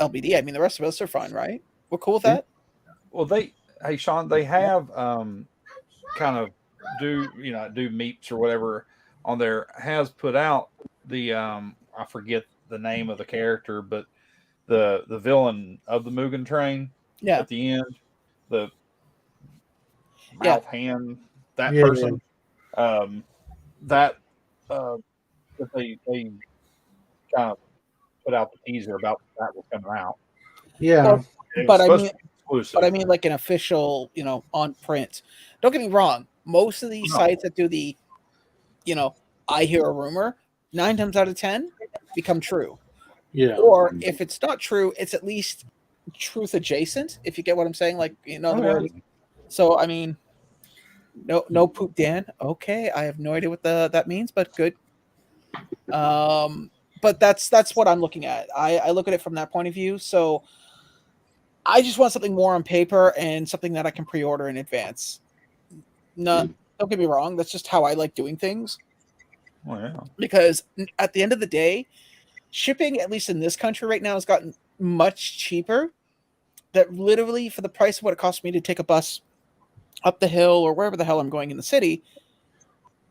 LBD. I mean, the rest of us are fine, right? We're cool with that. Well, hey Sean, they have kind of do meeps or whatever on there. Has put out the I forget the name of the character, but the villain of the Mugen Train. Yeah. At the end, the Yeah. mouth hand, that Yeah, person, that they kind of put out the teaser about that was coming out. Yeah. Well, It but was I supposed mean, to be exclusive. but I mean, like an official, on print. Don't get me wrong. Most of these No. sites that do the, I hear a rumor, 9 times out of 10 become true. Yeah. Or if it's not true, it's at least truth adjacent. If you get what I'm saying, like in other words. So I mean, no poop Dan. Okay, I have no idea what that means, but good. But that's what I'm looking at. I look at it from that point of view. So I just want something more on paper and something that I can pre-order in advance. Don't get me wrong. That's just how I like doing things. Oh, yeah. Because at the end of the day, shipping, at least in this country right now, has gotten much cheaper. That literally, for the price of what it costs me to take a bus up the hill or wherever the hell I'm going in the city,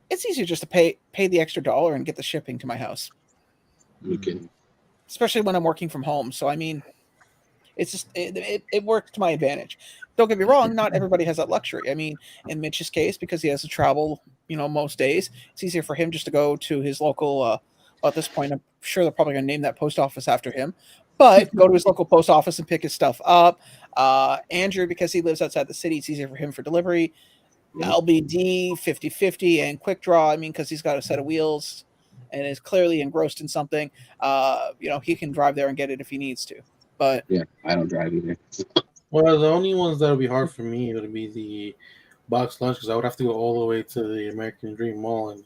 it's easier just to pay the extra $1 and get the shipping to my house. You can. Especially when I'm working from home. So I mean, it's just it works to my advantage. Don't get me wrong, not everybody has that luxury. I mean, in Mitch's case, because he has to travel, most days, it's easier for him just to go to his local. At this point, I'm sure they're probably going to name that post office after him. But go to his local post office and pick his stuff up. Andrew, because he lives outside the city, it's easier for him for delivery. LBD, 50/50, and Quickdraw, I mean, because he's got a set of wheels and is clearly engrossed in something, he can drive there and get it if he needs to. But yeah, I don't drive either. Well, the only ones that would be hard for me would be the box lunch because I would have to go all the way to the American Dream Mall, and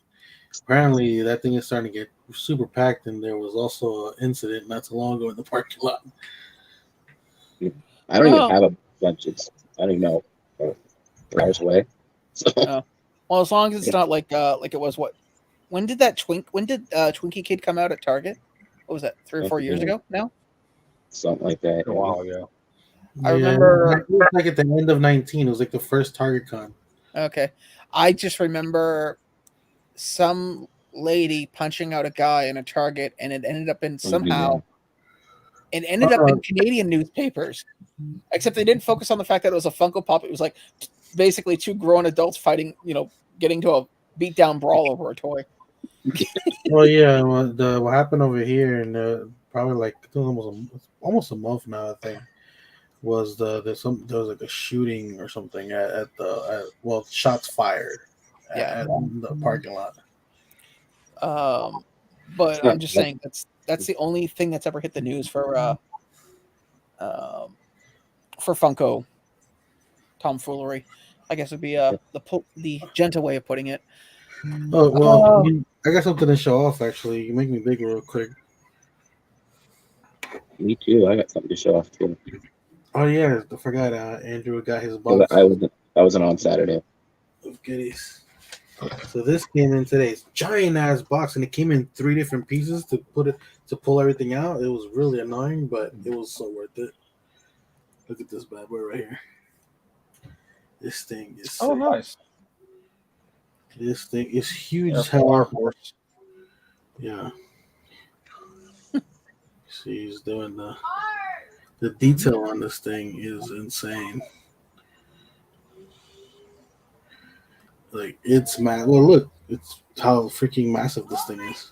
apparently that thing is starting to get super packed. And there was also an incident not too long ago in the parking lot. I don't even have a bunch. I don't even know 4 hours away. So. Well, as long as it's not like it was what? When did Twinkie Kid come out at Target? What was that? 3 or 4 years ago now? Something like that. A while ago. I remember it was like at the end of 19. It was like the first Target con. Okay. I just remember some lady punching out a guy in a Target, and it ended up in somehow. It ended up in Canadian newspapers, except they didn't focus on the fact that it was a Funko Pop. It was like basically 2 grown adults fighting, getting to a beatdown brawl over a toy. Well, yeah. What happened over here, and probably like almost a month now, I think, was there was like a shooting or something at shots fired at the parking lot. But I'm just saying that's the only thing that's ever hit the news for Funko tomfoolery. I guess would be the gentle way of putting it. Oh well, I got something to show off. Actually, you make me bigger real quick. Me too. I got something to show off too. Oh yeah, I forgot. Andrew got his box. I wasn't on Saturday. Of goodies. So this came in today's giant ass box, and it came in 3 different pieces to pull everything out. It was really annoying, but it was so worth it. Look at this bad boy right here. This thing is sick. Nice. This thing is huge as hell. Yeah. See, he's doing the detail on this thing is insane. Like it's mad. Well, look, it's how freaking massive this thing is.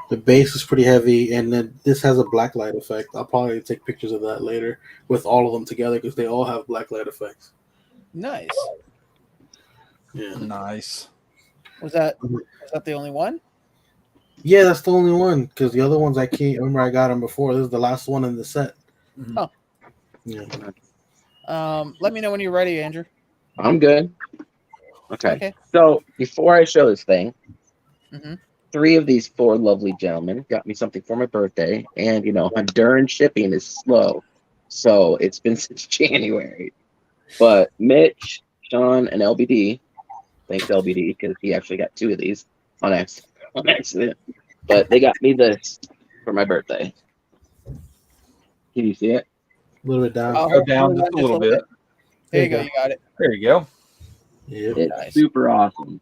The base is pretty heavy, and then this has a blacklight effect. I'll probably take pictures of that later with all of them together because they all have blacklight effects. Nice. Yeah. Nice. Was that the only one? Yeah, that's the only one because the other ones I can't remember. I got them before. This is the last one in the set. Oh. Yeah. Let me know when you're ready, Andrew. I'm good. Okay. So before I show this thing, Mm-hmm. 3 of these 4 lovely gentlemen got me something for my birthday, and Honduran shipping is slow, so it's been since January. But Mitch, Sean, and LBD, thanks LBD because he actually got 2 of these on accident. But they got me this for my birthday. Can you see it? A little bit down. Go down just a little bit. There you go. You got it. There you go. Yep. It's Nice. super awesome.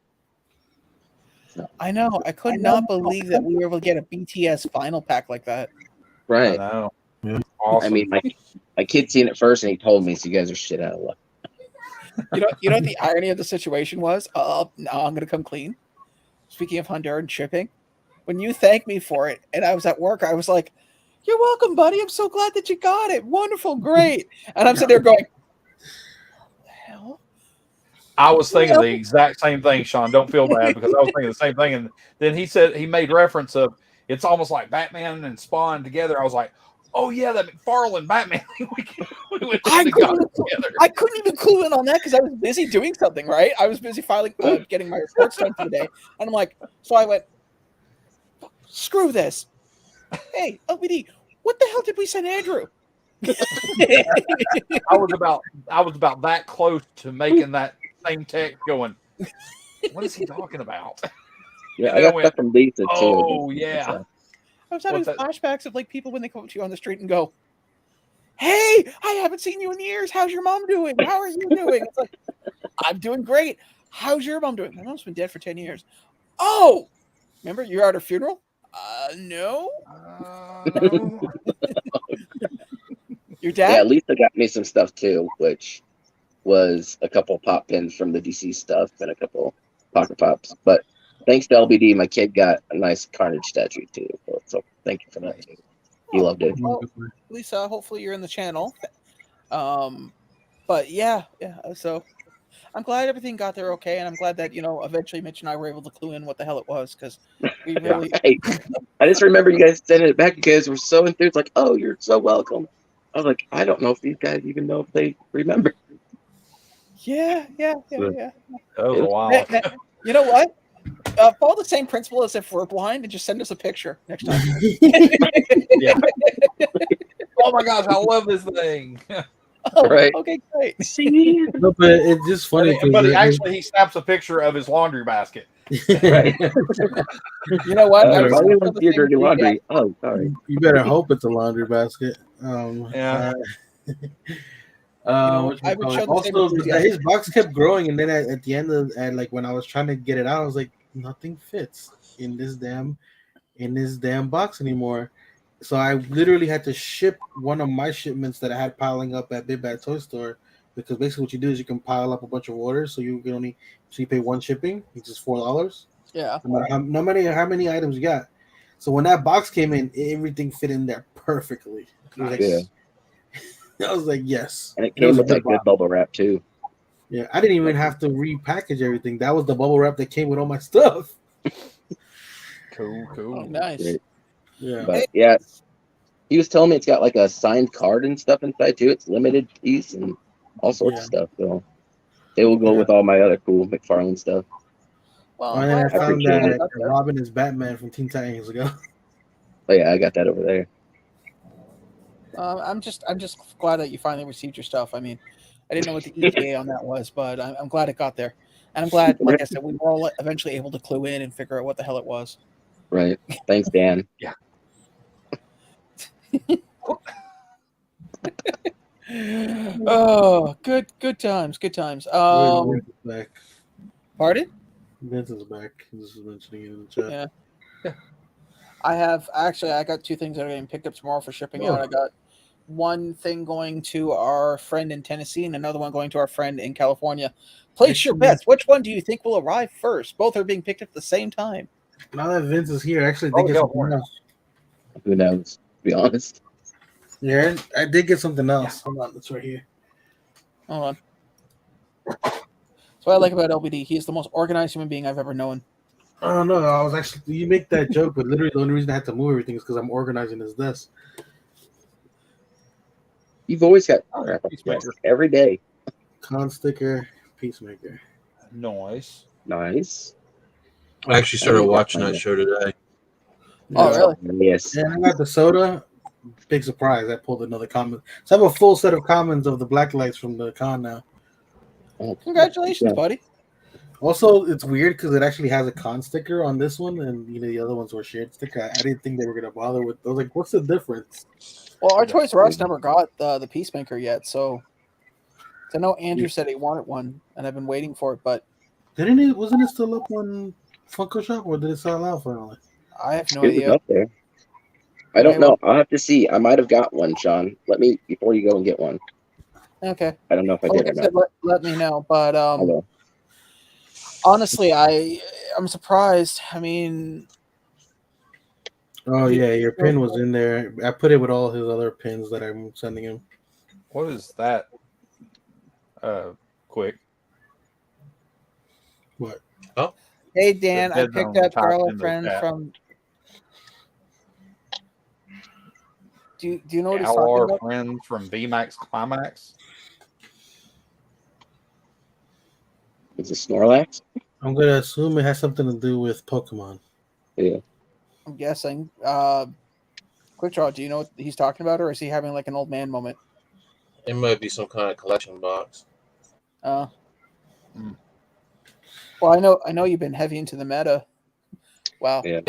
I know. I could not believe that we were able to get a BTS final pack like that. Right. I know. Yeah. Awesome. I mean, my kid seen it first, and he told me, so you guys are shit out of luck. You know what the irony of the situation was? Now I'm gonna come clean. Speaking of Honduran shipping, when you thanked me for it, and I was at work, I was like, "You're welcome, buddy. I'm so glad that you got it. Wonderful, great." And I'm sitting there going, "What the hell?" I was thinking the exact same thing, Sean. Don't feel bad because I was thinking the same thing. And then he made reference of it's almost like Batman and Spawn together. I was like, oh yeah, that McFarlane Batman. we went I together. couldn't even clue in on that because I was busy doing something, right? I was busy getting my reports done for the day. And I'm like, so I went, screw this. Hey, LBD, what the hell did we send Andrew? I was about that close to making that same text going, what is he talking about? Yeah, I got stuff from Lisa too. Oh yeah. I was having flashbacks of like people when they come up to you on the street and go, "Hey, I haven't seen you in years. How's your mom doing? How are you doing?" It's like, "I'm doing great. How's your mom doing?" "My mom's been dead for 10 years. "Oh, remember you were at her funeral?" No. Your dad? Yeah, Lisa got me some stuff too, which was a couple pop pins from the DC stuff and a couple pocket pops. But thanks to LBD, my kid got a nice Carnage statue too. So thank you for that too. He loved it. Well, Lisa, hopefully you're in the channel. But yeah. So I'm glad everything got there okay, and I'm glad that eventually Mitch and I were able to clue in what the hell it was because we really. Right. I just remember you guys sending it back. You guys were so enthused, like, "Oh, you're so welcome." I was like, I don't know if these guys even know if they remember. Yeah. That was a while. You know what? Follow the same principle as if we're blind and just send us a picture next time. Yeah. Oh my gosh, I love this thing. Oh, right. Okay, great. No, but it's just funny. But he snaps a picture of his laundry basket. Right. You know what? Why do you want to see your dirty laundry? Oh, sorry. You better hope it's a laundry basket. Yeah. I would show the same Also, enthusiasm. his box kept growing, and then at the end of like when I was trying to get it out, I was like, nothing fits in this damn box anymore. So I literally had to ship one of my shipments that I had piling up at Big Bad Toy Store, because basically what you do is you can pile up a bunch of orders, so you pay one shipping, which is $4. Yeah. No matter how many items you got. So when that box came in, everything fit in there perfectly. Yeah. I was like, yes. And it came with that good bubble wrap too. Yeah, I didn't even have to repackage everything. That was the bubble wrap that came with all my stuff. Cool. Oh, nice. Great. Yeah. But yeah, he was telling me it's got like a signed card and stuff inside too. It's limited piece and all sorts of stuff. So it will go with all my other cool McFarlane stuff. Well, And then I found appreciate that Robin is Batman from Teen Titans ago. Oh yeah, I got that over there. I'm just glad that you finally received your stuff. I mean, I didn't know what the ETA on that was, but I'm glad it got there, and I'm glad, like I said, we were all eventually able to clue in and figure out what the hell it was. Right. Thanks, Dan. Yeah. Oh, good times. Back. Pardon? Vince is back. This is mentioning it in the chat. Yeah. I got 2 things that are getting picked up tomorrow for shipping out. I got one thing going to our friend in Tennessee and another one going to our friend in California. Place your bets. Which one do you think will arrive first? Both are being picked up at the same time. Now that Vince is here, I actually did get something else. Who knows? To be honest. Yeah, I did get something else. Hold on, it's right here. Hold on. That's what I like about LBD. He is the most organized human being I've ever known. Oh no, I was actually, you make that joke, but literally the only reason I had to move everything is because I'm organizing his desk. You've always got Peacemaker. every day. Con sticker, Peacemaker. Nice. Nice. I actually started watching that show today. Oh, really? Yes. And I got the soda. Big surprise. I pulled another comment. So I have a full set of comments of the black lights from the con now. Oh, Congratulations, yeah. buddy. Also, it's weird because it actually has a con sticker on this one, and the other ones were shared sticker. I didn't think they were gonna bother with. I was like, "What's the difference?" Well, our Toys R Us never got the Peacemaker yet, so I know Andrew said he wanted one, and I've been waiting for it, but Didn't it? Wasn't it still up on Funko Shop, or did it sell out finally? I have no It was idea. up there. I don't Okay, know. well- I'll have to see. I might have got one, Sean. Let me before you go and get one. Okay. I don't know if I Well, did like or I said, not. let me know. But I will. honestly, I'm surprised. I mean, Oh yeah, your pin was in there. I put it with all his other pins that I'm sending him. What is that? Quick. What? hey Dan, I Dead picked Zone up typed into the girlfriend chat. from. Do you know what he's How talking are about? friends from VMAX Climax? Is it Snorlax? I'm gonna assume it has something to do with Pokemon. Yeah. I'm guessing. Quickdraw, do you know what he's talking about, or is he having like an old man moment? It might be some kind of collection box. Uh, Hmm. Well, I know you've been heavy into the meta. Wow. Yeah.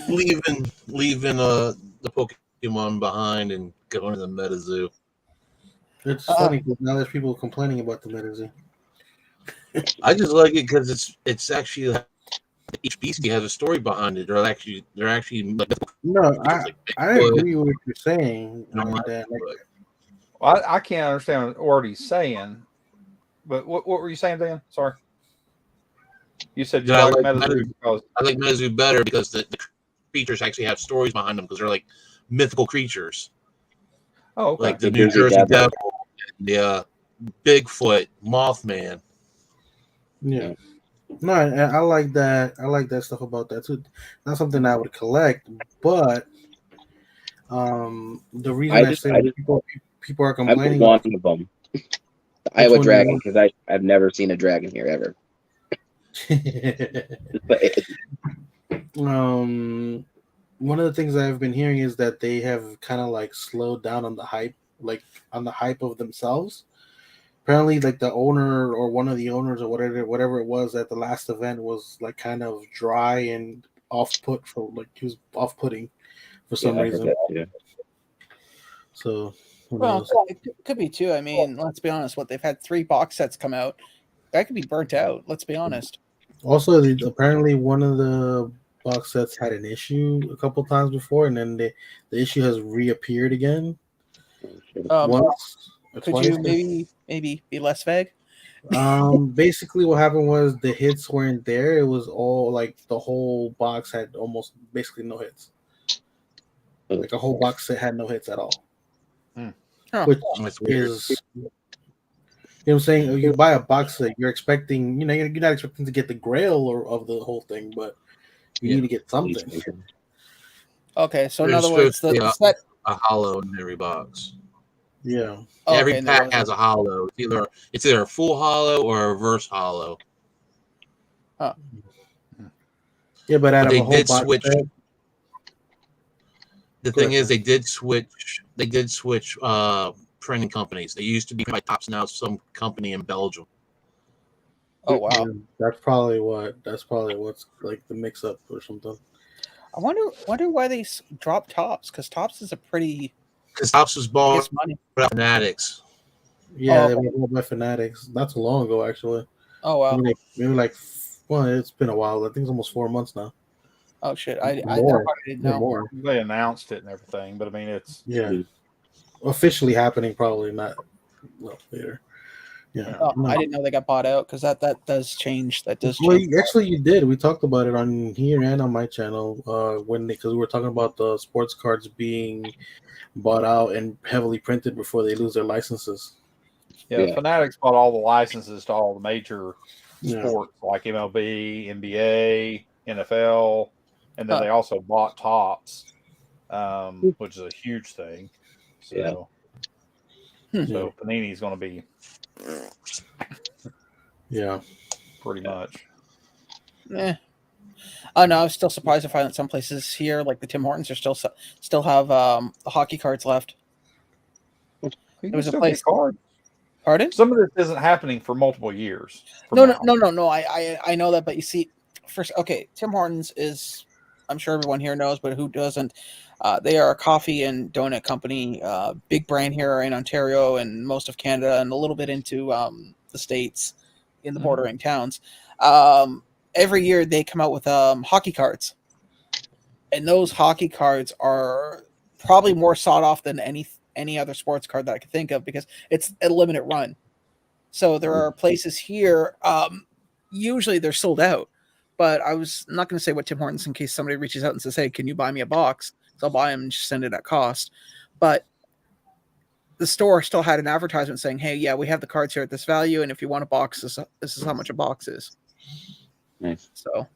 leaving the Pokemon behind and going to the Meta Zoo. It's funny because now there's people complaining about the MetaZ. I just like it because it's actually each beast has a story behind it. They're actually like, No, like I agree with what you're saying. Bigfoot. Well, I can't understand what he's saying. But what were you saying, Dan? Sorry. You said you Yeah, I like like MetaZoo because I like Meta Zoo better because the creatures actually have stories behind them because they're like mythical creatures, okay. like the New New Jersey Jersey Devil. Devil, and the Bigfoot, Mothman. Yeah. No, I like that. I like that stuff about that too. Not something I would collect, but the reason I say people are I complaining. one of them. The Iowa Dragon, because I've never seen a dragon here ever. One of the things I've been hearing is that they have kind of like slowed down on the hype, of themselves. Apparently, like the owner or one of the owners or whatever it was at the last event was like kind of dry and off-put for he was off-putting for some reason. So, well, it could be too. I mean, let's be honest. They've had 3 box sets come out. That could be burnt out. Let's be honest. Also, apparently one of the box sets had an issue a couple times before, and then the issue has reappeared again. Once or could twice. you maybe be less vague? Basically what happened was the hits weren't there. It was all like the whole box had almost basically no hits. Like a whole box set had no hits at all. Which is, you know what I'm saying? You buy a box set, you're expecting, you're not expecting to get the grail of the whole thing, but you need to get something. Okay, so in other words, the set a hollow in every box. Yeah. Every pack has a hollow. It's either a full hollow or a reverse hollow. Huh. Yeah, but out of a whole box switch. set. The thing is, they did switch. They did switch printing companies. They used to be by Topps, now it's some company in Belgium. Oh wow, yeah, that's probably what's like the mix-up or something. I wonder why they dropped Topps, because Topps is a pretty. Because Topps was bought money. by Fanatics. Yeah, they were bought by Fanatics. Not too long ago, actually. Oh wow. Maybe it's been a while. I think it's almost 4 months now. Oh shit! I didn't know. More. They announced it and everything, but I mean, it's officially happening. Probably not later. Yeah, I didn't know they got bought out, because that does change. That does well, change. actually, you did. We talked about it on here and on my channel because we were talking about the sports cards being bought out and heavily printed before they lose their licenses. Yeah, Fanatics bought all the licenses to all the major sports like MLB, NBA, NFL, and then they also bought Topps, which is a huge thing. So, so Panini's going to be. Yeah. pretty much. Oh no, I was still surprised to find that some places here, like the Tim Hortons, are still have the hockey cards left. You There can was a still place. get cards. Pardon? Some of this isn't happening for multiple years. No. I know that, but you see, first, okay, Tim Hortons is, I'm sure everyone here knows, but who doesn't? They are a coffee and donut company, big brand here in Ontario and most of Canada, and a little bit into the States in the bordering towns. Every year they come out with hockey cards, and those hockey cards are probably more sought off than any other sports card that I could think of, because it's a limited run. So there are places here, usually they're sold out, but I was not going to say what Tim Hortons in case somebody reaches out and says, hey, can you buy me a box? So I'll buy them and just send it at cost. But the store still had an advertisement saying, hey, yeah, we have the cards here at this value, and if you want a box, this is how much a box is. Nice. So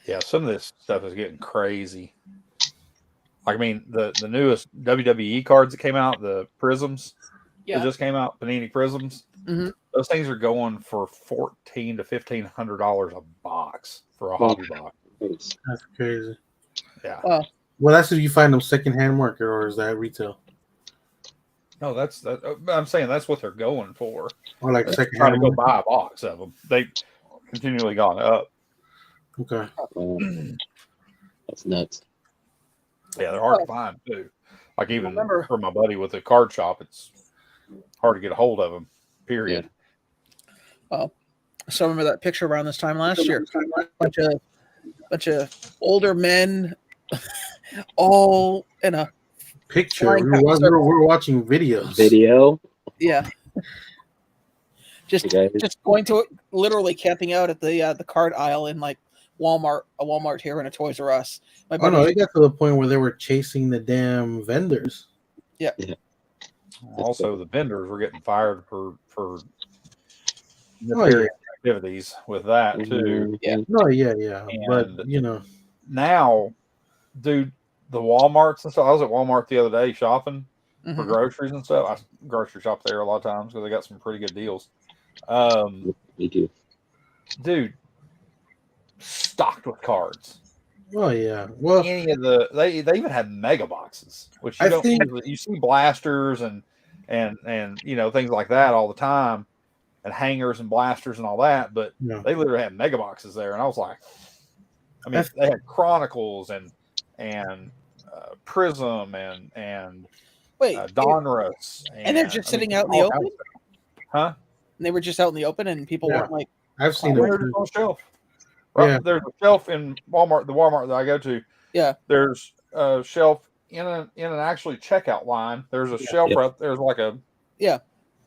yeah, some of this stuff is getting crazy. Like, I mean, the newest WWE cards that came out, the Prisms, that just came out, Panini Prisms. Mhm. Those things are going for $1,400 to $1,500 a box for a hobby box. That's crazy. Yeah. well, That's if you find them secondhand market, or is that retail? No, that's that. I'm saying that's what they're going for. Or like They're trying to secondhand go market? buy a box of them. They've continually gone up. Okay. That's nuts. Yeah, they're hard to find too. Like even Remember- for my buddy with the card shop, it's hard to get a hold of them. Period. so remember that picture around this time last year? Bunch of older men, all in a Picture. We're watching videos. Video. yeah. Just going to literally camping out at the card aisle in like a Walmart here and a Toys R Us. My Oh no, buddy, it got to the point where they were chasing the damn vendors. Also, the vendors were getting fired for Oh, nefarious activities with that too. Yeah. No, yeah. But And- you know, Now, dude, the Walmarts and stuff. I was at Walmart the other day shopping for Mhm. groceries and stuff. I grocery shop there a lot of times because they got some pretty good deals. Me too. Dude, stocked with cards. oh yeah. Well, Any of they even had mega boxes, which you I don't think- usually, you see blasters and you know things like that all the time, and hangers and blasters and all that, but no. they literally had mega boxes there, and I was like, I mean, they had Chronicles and Prism and Wait, Donruss, and they're just sitting out in the all open? kinds of stuff. Huh? And they were just out in the open, and people Yeah. weren't like, I've seen They're it. just on a shelf. Right, Yeah. there's a shelf in Walmart, the Walmart that I go to. Yeah. There's a shelf in an actually checkout line. There's a shelf Yep. right there's like a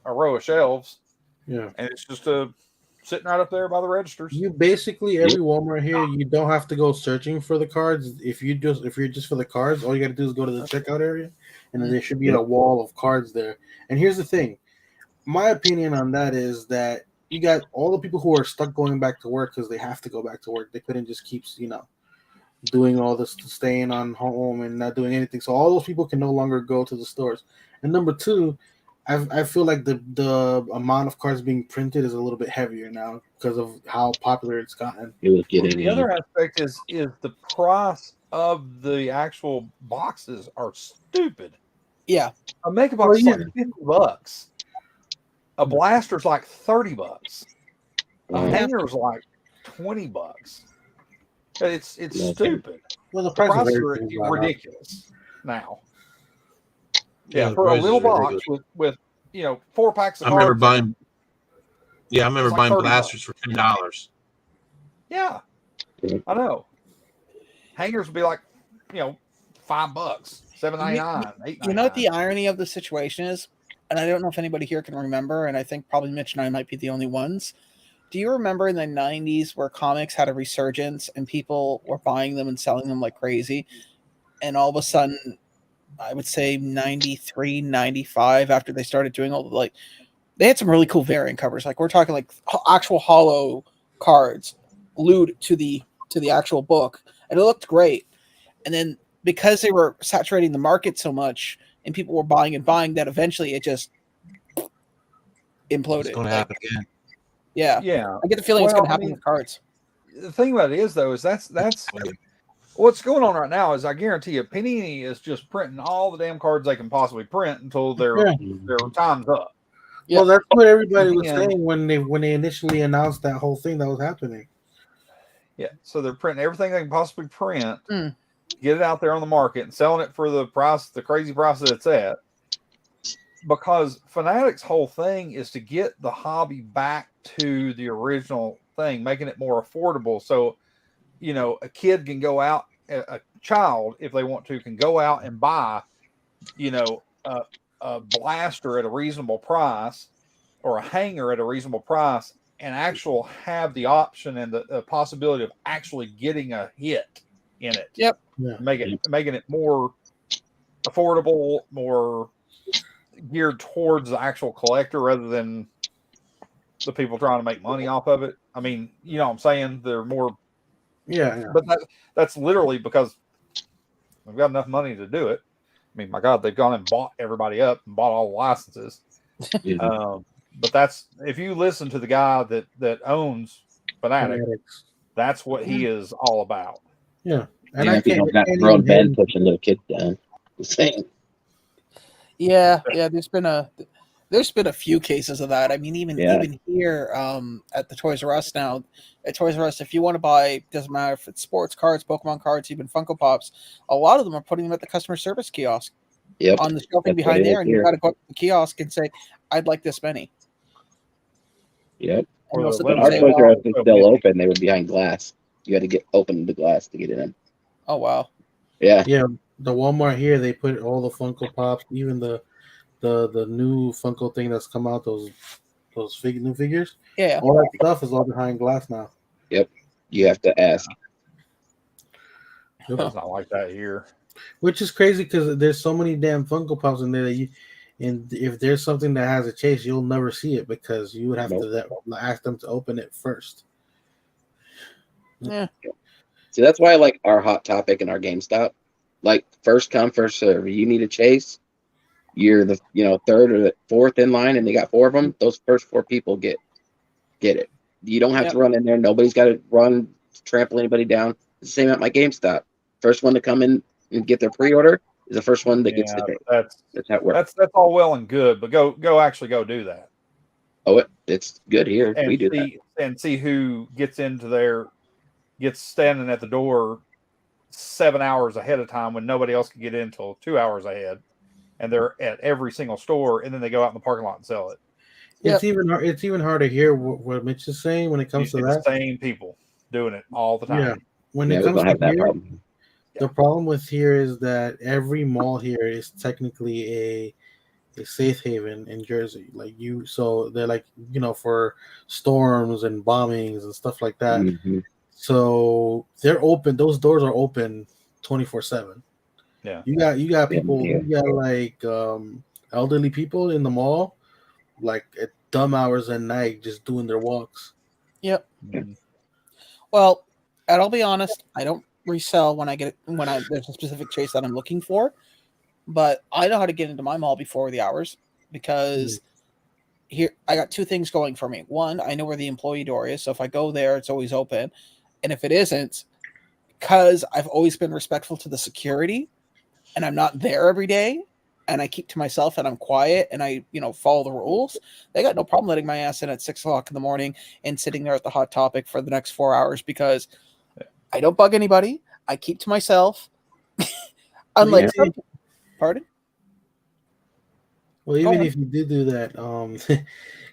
row of shelves, Yeah. and it's just sitting right up there by the registers. You basically every Walmart here, you don't have to go searching for the cards. If you're just for the cards, all you gotta do is go to the checkout area, and then there should be a wall of cards there. And here's the thing. My opinion on that is that you got all the people who are stuck going back to work because they have to go back to work. They couldn't just keep, doing all this, staying on home and not doing anything. So all those people can no longer go to the stores. And number two, I feel like the amount of cards being printed is a little bit heavier now because of how popular it's gotten. It was getting The other aspect is the price of the actual boxes are stupid. yeah, A mega box is yeah. like $50. A blaster's like $30. A hanger's like $20. It's Yeah. stupid. Well, the The price of prices everything's are gone up. ridiculous now. Yeah, Yeah, for a prices little are box ridiculous. with 4 packs of I remember cards. buying. Yeah, I remember It's like buying $30. blasters for $10. Yeah, I know. Hangers would be like, $5, $7.99, $8.99. you know what the irony of the situation is, and I don't know if anybody here can remember, and I think probably Mitch and I might be the only ones. Do you remember in the 90s where comics had a resurgence and people were buying them and selling them like crazy? And all of a sudden, I would say 93, 95, after they started doing all the, they had some really cool variant covers. Like we're talking like actual hollow cards glued to the actual book, and it looked great. And then because they were saturating the market so much and people were buying, that eventually it just imploded. It's going to happen again. Yeah. Yeah. I get the feeling it's Well, going to happen with cards. The thing about it is, though, is that's what's going on right now. Is I guarantee you, Panini is just printing all the damn cards they can possibly print until their time's up. Yeah. Well, that's what everybody was And- saying when they initially announced that whole thing that was happening. Yeah, so they're printing everything they can possibly print, Mm. get it out there on the market, and selling it for the crazy price that it's at. Because Fanatic's whole thing is to get the hobby back to the original thing, making it more affordable. So, you know, a kid can go out, a child, if they want to, can go out and buy, you know, a blaster at a reasonable price or a hanger at a reasonable price, and have the option and the possibility of actually getting a hit in it. Yep. Yeah. Making it more affordable, more geared towards the actual collector rather than the people trying to make money off of it. I mean, you know what I'm saying? They're more, Yeah. but that's literally because they've got enough money to do it. I mean, my God, they've gone and bought everybody up and bought all the licenses. But that's, if you listen to the guy that owns Fanatic, that's what he is all about. Yeah. And Yeah, I if you can't don't got grown men pushing little kids down. The same. Yeah. There's been a few cases of that. I mean, even here at the Toys R Us now, at Toys R Us, if you want to buy, doesn't matter if it's sports cards, Pokemon cards, even Funko Pops, a lot of them are putting them at the customer service kiosk. Yep. On the shelving behind there, and you've got to go up to the kiosk and say, "I'd like this many." Yep. And they'll sit But there and our say, Toys R well, Us is still open. They were behind glass. You had to get open the glass to get in. "Oh wow." Yeah. Yeah. The Walmart here, they put all the Funko Pops, even the new Funko thing that's come out, those new figures. Yeah. All that stuff is all behind glass now. Yep. You have to ask. It's not like that here. Which is crazy because there's so many damn Funko Pops in there that and if there's something that has a chase, you'll never see it because you would have to ask them to open it first. Yeah. See, that's why I like our Hot Topic and our GameStop. Like, first come, first serve. You need a chase, you're the third or the fourth in line, and they got 4 of them. Those first 4 people get it. You don't have to run in there. Nobody's got to run, trample anybody down. It's the same at my GameStop. First one to come in and get their pre-order is the first one that gets the ticket. That's how it works. That's all well and good, but go do that. Oh, it's good here. And we do that. And see who gets standing at the door 7 hours ahead of time when nobody else can get in until 2 hours ahead, and they're at every single store, and then they go out in the parking lot and sell it. It's even hard to hear what Mitch is saying when it comes to that. The same people doing it all the time. Yeah, when it comes to that here, problem. The problem with here is that every mall here is technically a safe haven in Jersey. So they're like, for storms and bombings and stuff like that. Mm-hmm. So they're open. Those doors are open 24/7. Yeah, you got people. You got like elderly people in the mall, like at dumb hours at night, just doing their walks. Yep. Mm-hmm. Well, and I'll be honest, I don't resell when there's a specific chase that I'm looking for, but I know how to get into my mall before the hours because here I got 2 things going for me. One, I know where the employee door is, so if I go there, it's always open, and if it isn't, because I've always been respectful to the security, and I'm not there every day, and I keep to myself, and I'm quiet, and I follow the rules, they got no problem letting my ass in at 6:00 in the morning and sitting there at the Hot Topic for the next 4 hours because I don't bug anybody. I keep to myself. Unlike pardon? Well, even if you did do that,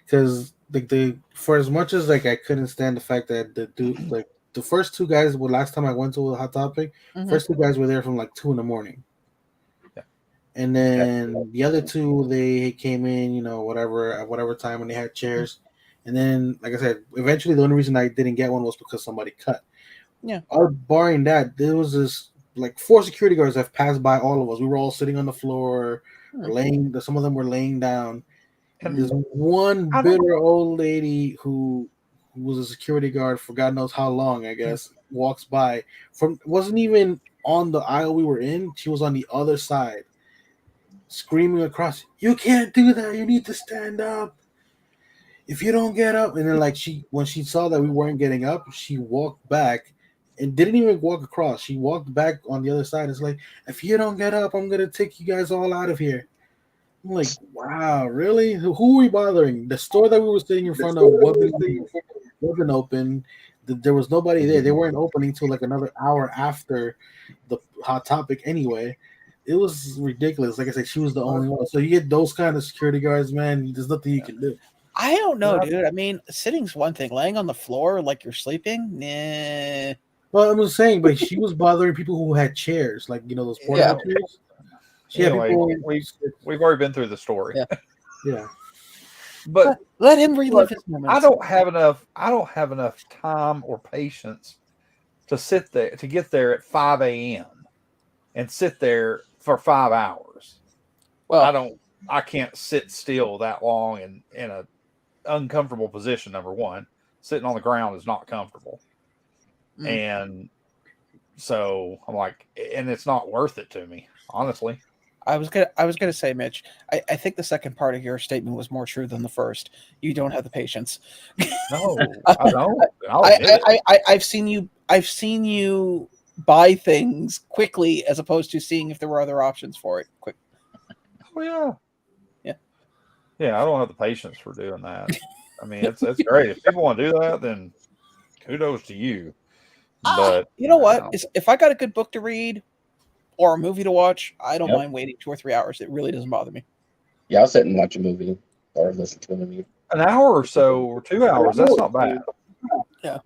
because for as much as I couldn't stand the fact that the first 2 guys, last time I went to a Hot Topic, first 2 guys were there from like 2 a.m. Yeah. And then the other 2, they came in, at whatever time when they had chairs. And then, like I said, eventually the only reason I didn't get one was because somebody cut. Yeah. Barring that, there was this 4 security guards that passed by all of us. We were all sitting on the floor, some of them were laying down. And there's one bitter old lady who was a security guard for God knows how long, I guess, walks by wasn't even on the aisle we were in. She was on the other side, screaming across, "You can't do that. You need to stand up." if you don't get up, and then like when she saw that we weren't getting up, she walked back and didn't even walk across. She walked back on the other side. It's like, if you don't get up, I'm gonna take you guys all out of here. I'm like, wow, really? Who are we bothering? The store that we were sitting in front of wasn't open. There was nobody there. They weren't opening till like another hour after the Hot Topic anyway. It was ridiculous. Like I said, she was the only one. So you get those kind of security guards, man. There's nothing you can do. I don't know, dude. I mean, sitting's one thing. Laying on the floor like you're sleeping, nah. Well, I was saying, but she was bothering people who had chairs, like those portable chairs. She had Anyway, people. we've already been through the story. Yeah. But let him relive his moments. I don't have enough time or patience to sit there to get there at 5 a.m. and sit there for 5 hours. Well, I can't sit still that long in a uncomfortable position. Number one, sitting on the ground is not comfortable. And so I'm like, and it's not worth it to me, honestly. I was gonna say, Mitch, I think the second part of your statement was more true than the first. You don't have the patience. No, I don't. I'll admit it. I've seen you buy things quickly as opposed to seeing if there were other options for it. Quick. Oh yeah. I don't have the patience for doing that. I mean, it's great. If people want to do that, then kudos to you. But you know what? If I got a good book to read or a movie to watch, I don't mind waiting 2 or 3 hours. It really doesn't bother me. Yeah, I'll sit and watch a movie or listen to a movie. An hour or so, or 2 hours, that's not bad. Yeah.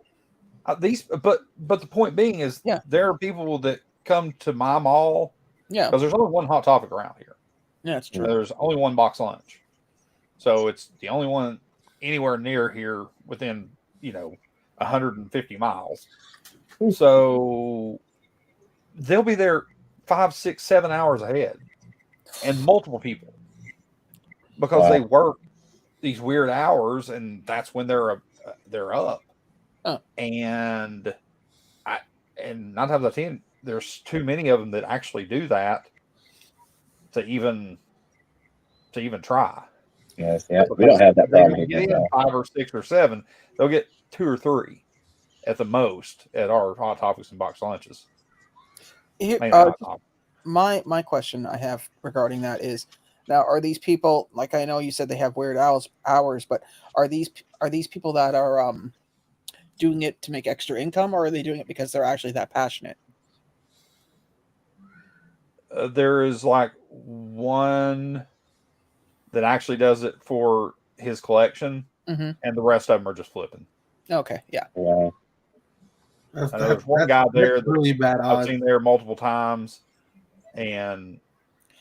But the point being is, there are people that come to my mall. Yeah. Because there's only one Hot Topic around here. Yeah, it's true. There's only one box lunch, so it's the only one anywhere near here within 150 miles. So they'll be there 5, 6, 7 hours ahead, and multiple people because they work these weird hours, and that's when they're up. Oh. And 9 times out of 10, there's too many of them that actually do that to even try. Yes, yeah, we don't have that problem here. here. 5 or 6 or 7, they'll get 2 or 3 at the most at our Hot Topics and box lunches. Here, my question I have regarding that is, now are these people, like, I know you said they have weird hours, but are these people that are doing it to make extra income, or are they doing it because they're actually that passionate? There is like one that actually does it for his collection, and the rest of them are just flipping. Okay, yeah. There's one guy there that's really bad. I've seen there multiple times and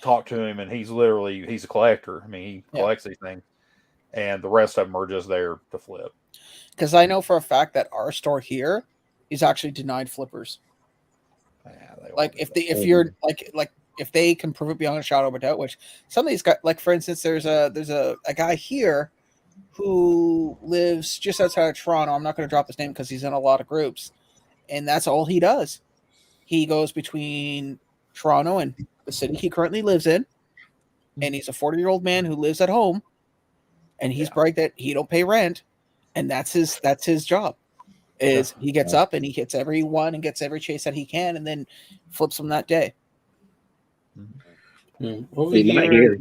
talked to him, and he's a collector. I mean, he collects these things, and the rest of them are just there to flip. Because I know for a fact that our store here is actually denied flippers. Yeah, like if they can prove it beyond a shadow of a doubt, which some of these guys, like for instance, there's a guy here who lives just outside of Toronto. I'm not going to drop his name because he's in a lot of groups, and that's all he does. He goes between Toronto and the city he currently lives in, and he's a 40-year-old man who lives at home, and he's bragged that he don't pay rent, and that's his job. Is he gets up and he hits every one and gets every chase that he can, and then flips them that day. Over here,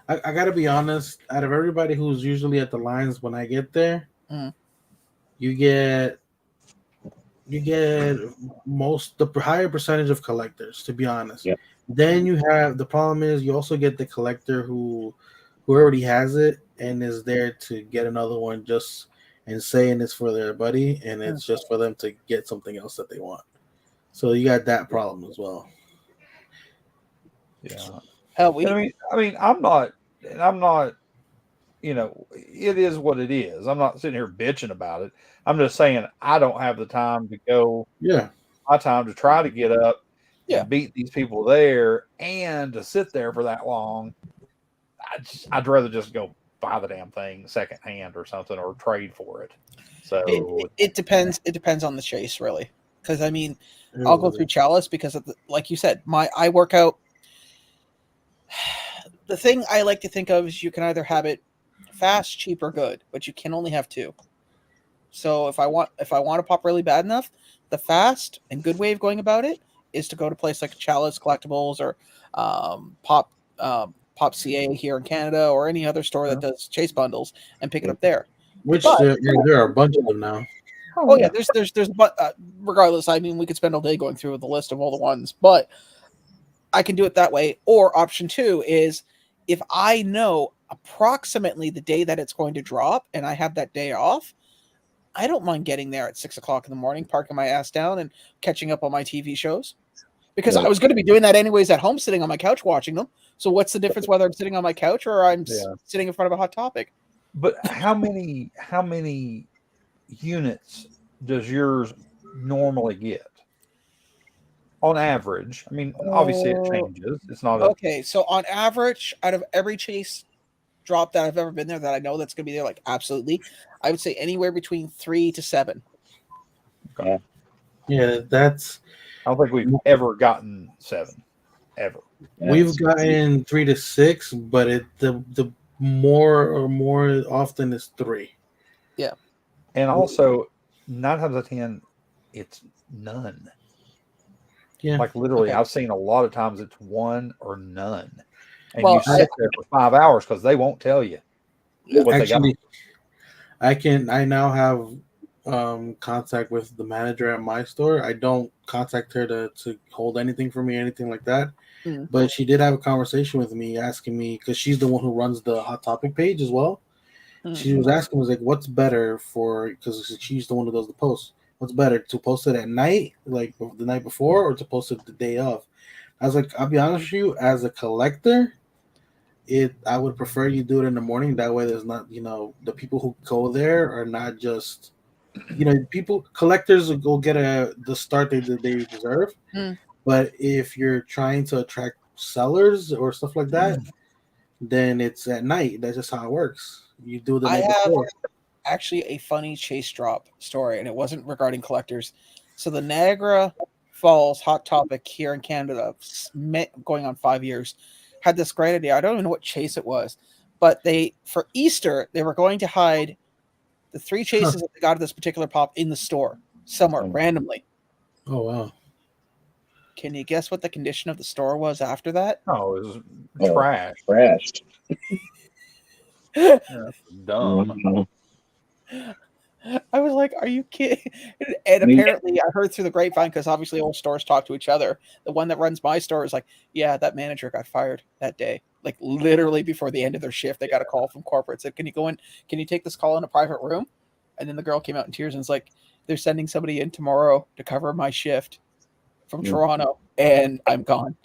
I gotta be honest. Out of everybody who's usually at the lines when I get there, you get the higher percentage of collectors. To be honest, then you have the problem is you also get the collector who already has it and is there to get another one just and saying it's for their buddy and it's just for them to get something else that they want. So you got that problem as well. Yeah. Hell, I mean, I'm not, it is what it is. I'm not sitting here bitching about it. I'm just saying I don't have the time to go. Yeah. My time to try to get up and beat these people there and to sit there for that long. I'd rather just go buy the damn thing secondhand or something or trade for it. So it depends. It depends on the chase, really. Because I mean, I'll go through Chalice because of like you said, I work out. The thing I like to think of is you can either have it fast, cheap, or good, but you can only have two. So if I want to pop really bad enough, the fast and good way of going about it is to go to a place like Chalice Collectibles or Pop CA here in Canada or any other store that does chase bundles and pick it up there. Which But- there are a bunch of them now. Oh yeah, there's but regardless, I mean, we could spend all day going through the list of all the ones, but I can do it that way. Or option two is if I know approximately the day that it's going to drop and I have that day off, I don't mind getting there at 6 o'clock in the morning, parking my ass down and catching up on my TV shows. Because I was going to be doing that anyways at home, sitting on my couch watching them. So what's the difference whether I'm sitting on my couch or I'm sitting in front of a Hot Topic? But how many units does yours normally get? On average, I mean, obviously it changes. It's not okay. So on average, out of every chase drop that I've ever been there that I know that's going to be there, like absolutely, I would say anywhere between 3 to 7. Okay. Yeah, that's. I don't think we've ever gotten 7, ever. We've gotten 3 to 6, but the more often is 3. Yeah, and also 9 times out of 10, it's none. Yeah, like literally, I've seen a lot of times it's 1 or none, and Well, you sit there for 5 hours because they won't tell you what actually, they got. I now have contact with the manager at my store. I don't contact her to hold anything for me, anything like that. Mm. But she did have a conversation with me, asking me, because she's the one who runs the Hot Topic page as well. Mm. She was asking, was like, what's better for, because she's the one who does the post. What's better, to post it at night, like the night before, or to post it the day of? I was like, I'll be honest with you, as a collector, I would prefer you do it in the morning. That way there's not, the people who go there are not just, collectors will get the start they deserve. Mm. But if you're trying to attract sellers or stuff like that, then it's at night. That's just how it works. You do the night before. Actually a funny chase drop story, and it wasn't regarding collectors. So the Niagara Falls Hot Topic here in Canada, going on 5 years, had this great idea. I don't even know what chase it was, but for Easter they were going to hide the 3 chases that they got of this particular pop in the store somewhere randomly. Oh wow! Can you guess what the condition of the store was after that? Oh, it was trash. Trashed. That's dumb. I was like, are you kidding? And apparently I heard through the grapevine, because obviously all stores talk to each other. The one that runs my store is like, yeah, that manager got fired that day. Like literally before the end of their shift, they got a call from corporate, said, can you go in? Can you take this call in a private room? And then the girl came out in tears and was like, they're sending somebody in tomorrow to cover my shift from Toronto, and I'm gone.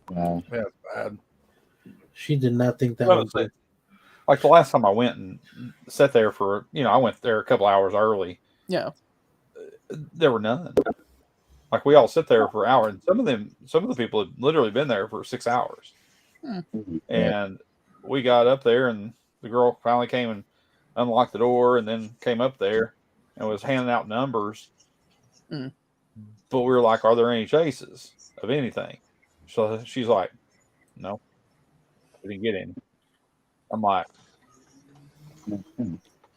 Wow. Yeah, bad. She did not think that Well, was good. like the last time I went and sat there for, I went there a couple hours early. Yeah. There were none. Like we all sit there for an hour, and some of the people had literally been there for 6 hours. And we got up there, and the girl finally came and unlocked the door, and then came up there and was handing out numbers. But we were like, "Are there any chases of anything?" So she's like, "No, we didn't get any." I'm like,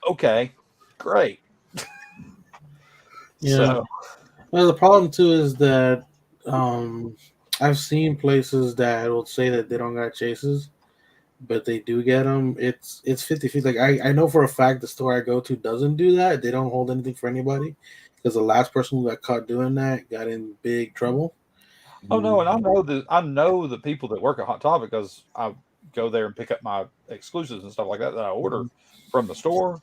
"Okay, great." Yeah. So, Well, the problem too is that I've seen places that will say that they don't got chases, but they do get them. It's 50-50. Like I know for a fact the store I go to doesn't do that. They don't hold anything for anybody, because the last person who got caught doing that got in big trouble. oh no, and I know the people that work at Hot Topic, because I go there and pick up my exclusives and stuff like that I order from the store.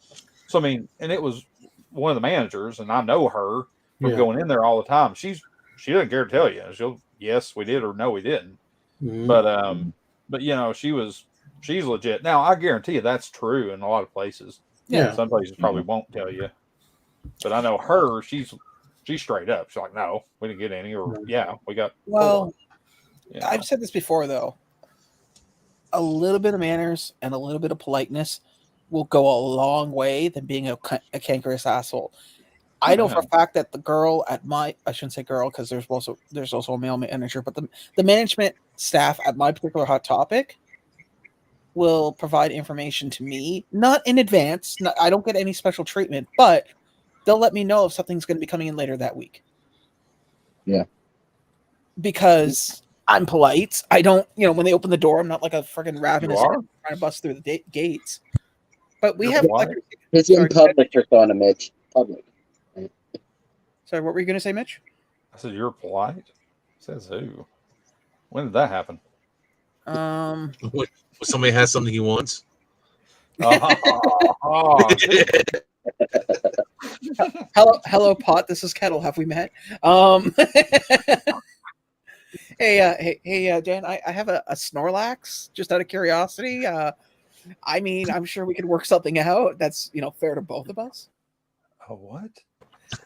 So I mean, and it was one of the managers, and I know her from going in there all the time. She doesn't care to tell you. She'll, yes, we did, or no, we didn't. But she's legit. Now I guarantee you that's true in a lot of places. Yeah. Some places probably won't tell you, but I know her. She's straight up. She's like, no, we didn't get any, or we got. Well, 4. I've said this before though. A little bit of manners and a little bit of politeness will go a long way than being a cankerous asshole. I know for a fact that the girl at I shouldn't say girl, because there's also a male manager, but the management staff at my particular Hot Topic will provide information to me, not in advance. I don't get any special treatment, but they'll let me know if something's going to be coming in later that week. Yeah. Because I'm polite. I don't, when they open the door, I'm not like a freaking ravenous are? trying to bust through the gates. But we You're have polite? It's in public persona, Mitch. Public. Sorry, what were you going to say, Mitch? I said you're polite. Says who? When did that happen? When somebody has something he wants. Hello, Pot. This is Kettle. Have we met? Hey, Dan. I have a Snorlax. Just out of curiosity. I mean, I'm sure we could work something out that's fair to both of us. Oh, what?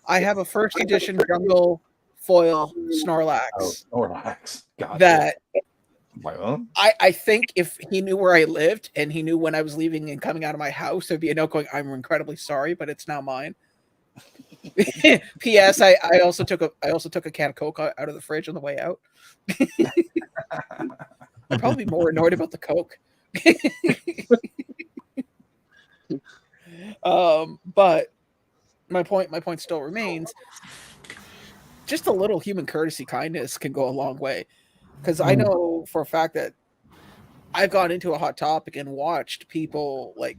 I have a first edition jungle foil Snorlax. Oh, Snorlax. Gotcha. That Well, I think if he knew where I lived and he knew when I was leaving and coming out of my house, there'd be a note going, "I'm incredibly sorry, but it's now mine." P.S. I also took a can of Coke out of the fridge on the way out. I'm probably more annoyed about the Coke. But my point still remains. Just a little human courtesy, kindness can go a long way. Because I know for a fact that I've gone into a Hot Topic and watched people like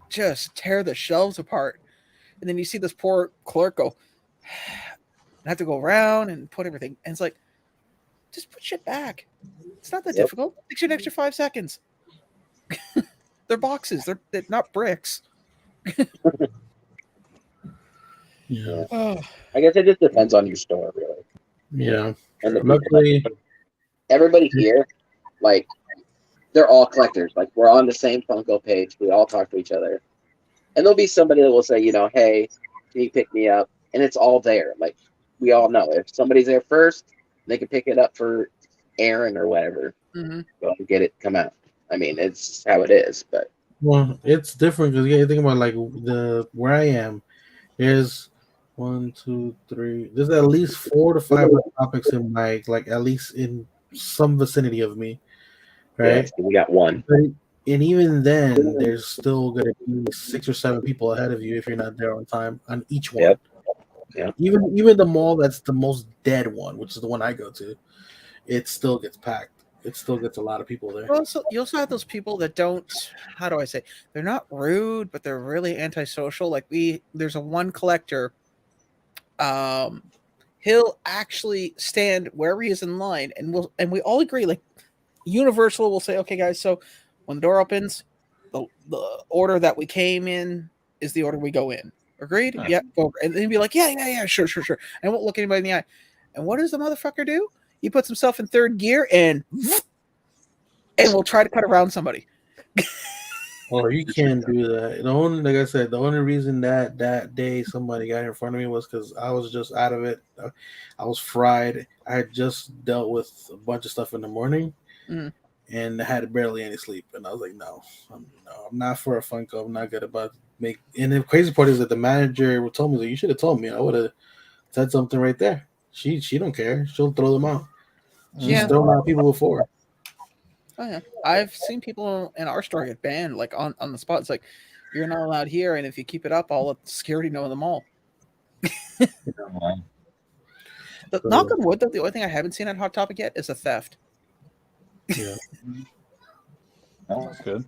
just tear the shelves apart. And then you see this poor clerk go, have to go around and put everything. And it's like, just put shit back. It's not that difficult. It takes you an extra 5 seconds. They're boxes. They're not bricks. Yeah. I guess it just depends on your store, really. Yeah. And Luckily, everybody here, like, they're all collectors. Like, we're on the same Funko page. We all talk to each other. And there'll be somebody that will say, hey, can you pick me up? And it's all there. Like, we all know. If somebody's there first, they can pick it up for Aaron or whatever. Mm-hmm. Go and get it, come out. I mean, it's how it is. But well, it's different because you think about like where I am. There's 1, 2, 3. There's at least 4 to 5 topics in my at least in some vicinity of me, right? yeah, we got one. And even then, there's still going to be 6 or 7 people ahead of you if you're not there on time on each one. Yep. Yeah. Even the mall that's the most dead one, which is the one I go to, it still gets packed. It still gets a lot of people there. You also have those people that don't. How do I say? They're not rude, but they're really antisocial. Like there's a one collector. He'll actually stand wherever he is in line, and we all agree. Like Universal will say, "Okay, guys, so when the door opens, the order that we came in is the order we go in." Agreed? Yeah. Go. And then he'd be like, yeah, sure. I won't look anybody in the eye. And what does the motherfucker do? He puts himself in third gear and will try to cut around somebody. Or you can't do that. Like I said, the only reason that day somebody got in front of me was because I was just out of it. I was fried. I had just dealt with a bunch of stuff in the morning, and I had barely any sleep. And I was like, no, I'm not for a Funko. I'm not good about make. And the crazy part is that the manager told me, like, you should have told me. I would have said something right there. She don't care. She'll throw them out. She's thrown out people before. Oh yeah, I've seen people in our store get banned like on the spot. It's like, you're not allowed here, and if you keep it up, I'll let the security know in the mall. Knock on wood, though, the only thing I haven't seen on Hot Topic yet is a theft. Yeah, that's good.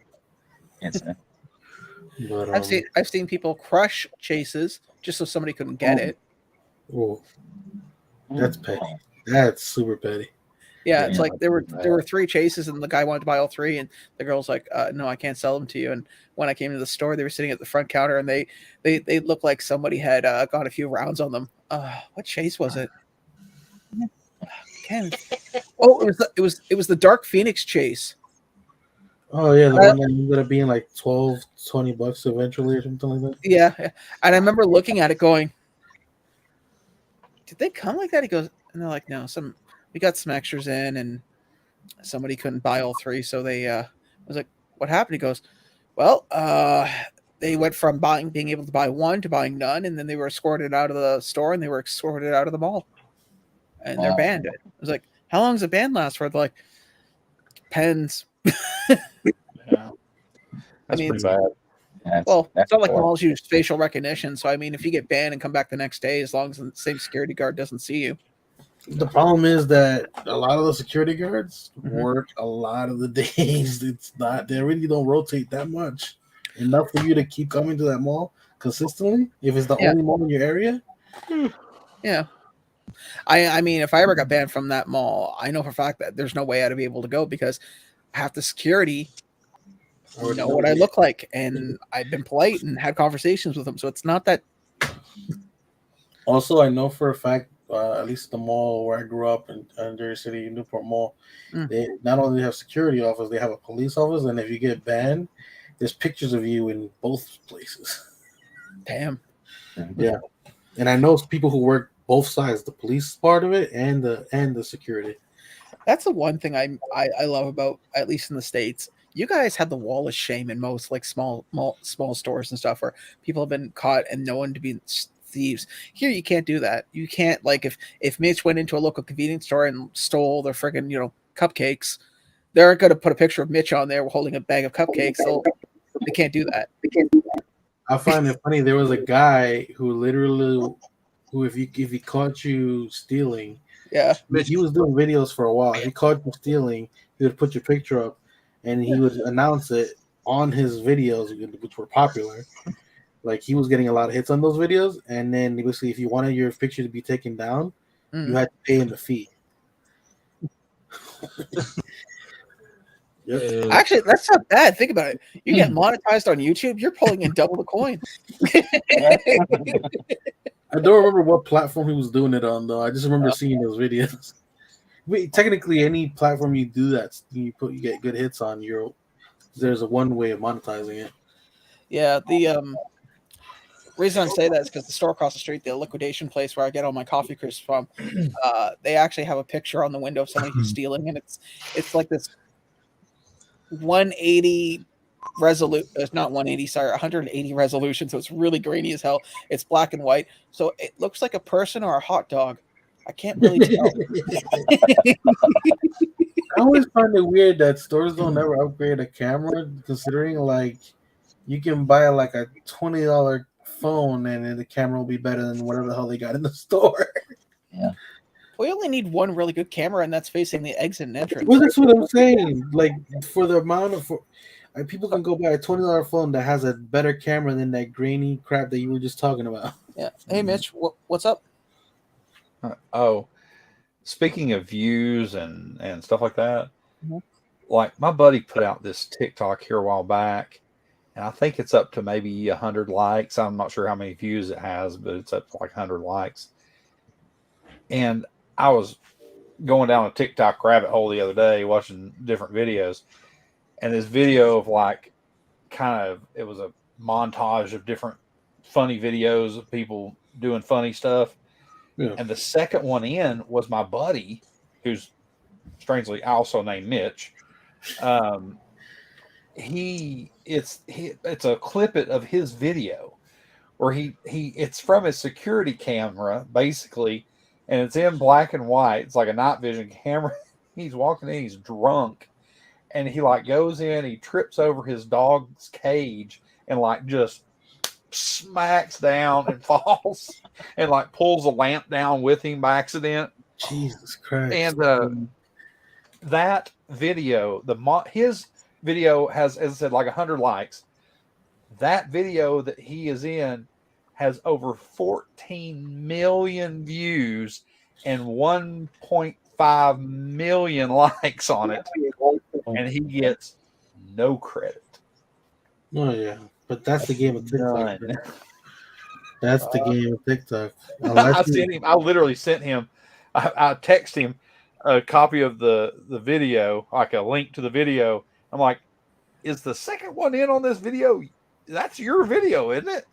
But, I've seen people crush chases just so somebody couldn't get it. Oh, that's petty. That's super petty. Yeah, it's like there were 3 chases, and the guy wanted to buy all 3, and the girl's like, "No, I can't sell them to you." And when I came to the store, they were sitting at the front counter, and they looked like somebody had got a few rounds on them. What chase was it? Ken. Oh, it was the Dark Phoenix chase. Oh yeah, the one that ended up being like $12-$20 eventually or something like that. Yeah, and I remember looking at it going, "Did they come like that?" He goes, and they're like, "No, we got some extras in, and somebody couldn't buy all 3, so they." I was like, "What happened?" He goes, "Well, they went from being able to buy 1 to buying none, and then they were escorted out of the store, and they were escorted out of the mall, and they're banned." I was like, "How long does a ban last for?" They're like, "Depends." Yeah. That's mean, pretty bad. Well, it's not like horrible. malls use facial recognition. So, I mean, if you get banned and come back the next day, as long as the same security guard doesn't see you. The problem is that a lot of the security guards Mhm. work a lot of the days. It's not, they really don't rotate that much. Enough for you to keep coming to that mall consistently if it's the Yeah. only mall in your area. Yeah. I mean, if I ever got banned from that mall, I know for a fact that there's no way I'd be able to go because half the security know what I look like. And I've been polite and had conversations with them. So it's not that. Also, I know for a fact, at least the mall where I grew up in Jersey City, Newport Mall, they not only have security office, they have a police office, and if you get banned, there's pictures of you in both places. Damn. Yeah, and I know people who work both sides, the police part of it and the security. That's the one thing I love about, at least in the States. You guys have the wall of shame in most like small stores and stuff where people have been caught and known to be thieves. Here you can't do that. You can't, like, if Mitch went into a local convenience store and stole their friggin' cupcakes, they're gonna put a picture of Mitch on there holding a bag of cupcakes. So they can't do that. I find it funny. There was a guy who literally, if he caught you stealing, Yeah. he was doing videos for a while. If he caught you stealing, he would put your picture up, and he would announce it on his videos, which were popular. Like, he was getting a lot of hits on those videos, and then basically, if you wanted your picture to be taken down, you had to pay him a fee. Yep. Actually, that's not bad. Think about it. You get monetized on YouTube, you're pulling in double the coin. I don't remember what platform he was doing it on, though. I just remember seeing those videos. Wait, technically, any platform you do that, you get good hits on, there's a one way of monetizing it. Yeah, the reason I say that is because the store across the street, the liquidation place where I get all my coffee crisps from, they actually have a picture on the window of somebody who's stealing, and it's like this 180 resolution. It's not 180, sorry, 180 resolution. So it's really grainy as hell. It's black and white, so it looks like a person or a hot dog. I can't really tell. I always find it weird that stores don't ever upgrade a camera, considering like you can buy like a $20 phone and then the camera will be better than whatever the hell they got in the store. Yeah. We only need one really good camera, and that's facing the exit and entrance. Well, that's what I'm saying. Like, for the amount of people can go buy a $20 phone that has a better camera than that grainy crap that you were just talking about. Yeah. Hey, Mitch, what's up? Oh, speaking of views and stuff like that, Mhm. like my buddy put out this TikTok here a while back, and I think it's up to maybe 100 likes. I'm not sure how many views it has, but it's up to like 100 likes. And I was going down a TikTok rabbit hole the other day watching different videos, and this video of like it was a montage of different funny videos of people doing funny stuff. Yeah. And the second one in was my buddy, who's strangely also named Mitch. It's a clip of his video where it's from his security camera basically, and it's in black and white. It's like a night vision camera. He's walking in, he's drunk, and he like goes in, he trips over his dog's cage and like just smacks down and falls and like pulls a lamp down with him by accident. Jesus Christ. And that video, his video has, as I said, like 100 likes. That video that he is in has over 14 million views and 1.5 million likes on it, and he gets no credit. Oh yeah, but that's the game of TikTok. That's the game of TikTok. I literally sent him. I text him a copy of the video, like a link to the video. I'm like, "Is the second one in on this video? That's your video, isn't it?"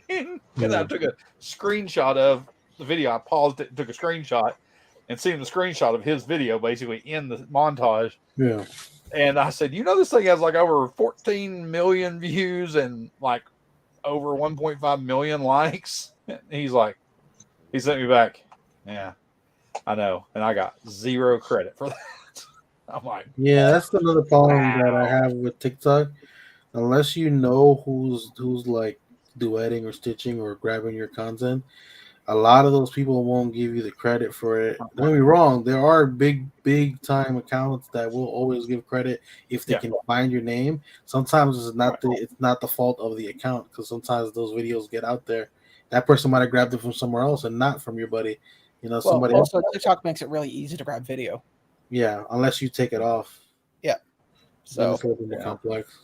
And I took a screenshot of the video. I paused it, took a screenshot, and seen the screenshot of his video basically in the montage. Yeah. And I said, this thing has like over 14 million views and like over 1.5 million likes. And he's like, he sent me back, yeah, I know. And I got zero credit for that. I'm like, Yeah, that's another problem that I have with TikTok. Unless you know who's like duetting or stitching or grabbing your content, a lot of those people won't give you the credit for it. Don't get me wrong, there are big time accounts that will always give credit if they can find your name. Sometimes it's not the fault of the account, because sometimes those videos get out there. That person might have grabbed it from somewhere else and not from your buddy. Well, somebody also else. TikTok makes it really easy to grab video. Yeah, unless you take it off. Yeah. Then So it's a little bit more complex.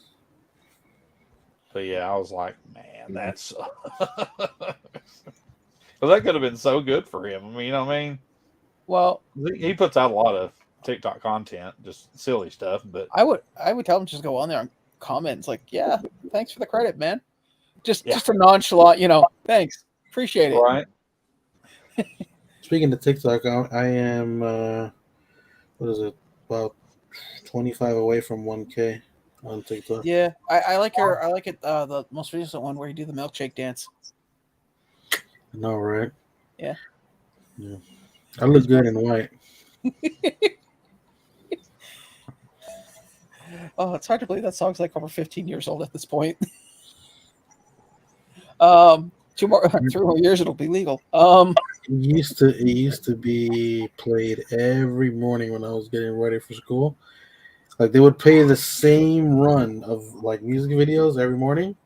but yeah, I was like, man, that's because that could have been so good for him. I mean, you know what I mean? well, He puts out a lot of TikTok content, just silly stuff. But I would tell him just go on there and comment. It's like, yeah, thanks for the credit, man. Just a nonchalant, thanks, appreciate it. right. Speaking of TikTok, I am what is it, about 25 away from 1K on TikTok. Yeah, I like it. The most recent one where you do the milkshake dance. I know, right? Yeah. I look good in white. Oh, it's hard to believe that song's like over 15 years old at this point. 3 more years it'll be legal. It used to be played every morning when I was getting ready for school. Like, they would play the same run of like music videos every morning.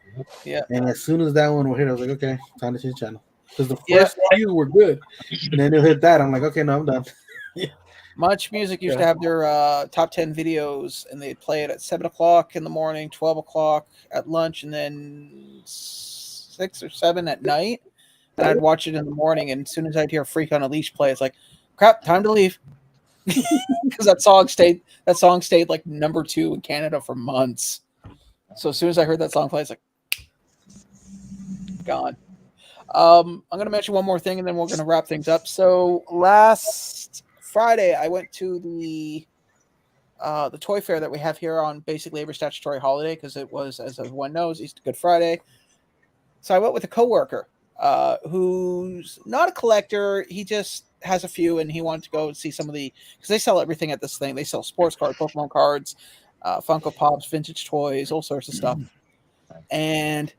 Yeah. And as soon as that one would hit, I was like, okay, time to change channel. Because the first few were good, and then they'll hit that. I'm like, okay, no, I'm done. Much Music used to have their top 10 videos, and they'd play it at 7 o'clock in the morning, 12 o'clock at lunch, and then 6 or 7 at night. And I'd watch it in the morning, and as soon as I'd hear Freak on a Leash play, it's like, crap, time to leave. Because that song stayed like number 2 in Canada for months. So as soon as I heard that song play, it's like, gone. I'm going to mention one more thing, and then we're going to wrap things up. So last Friday, I went to the toy fair that we have here on basic labor statutory holiday, because it was, as everyone knows, Easter Good Friday. So I went with a coworker who's not a collector. He just has a few, and he wanted to go and see some of because they sell everything at this thing. They sell sports cards, Pokemon cards, Funko Pops, vintage toys, all sorts of stuff. And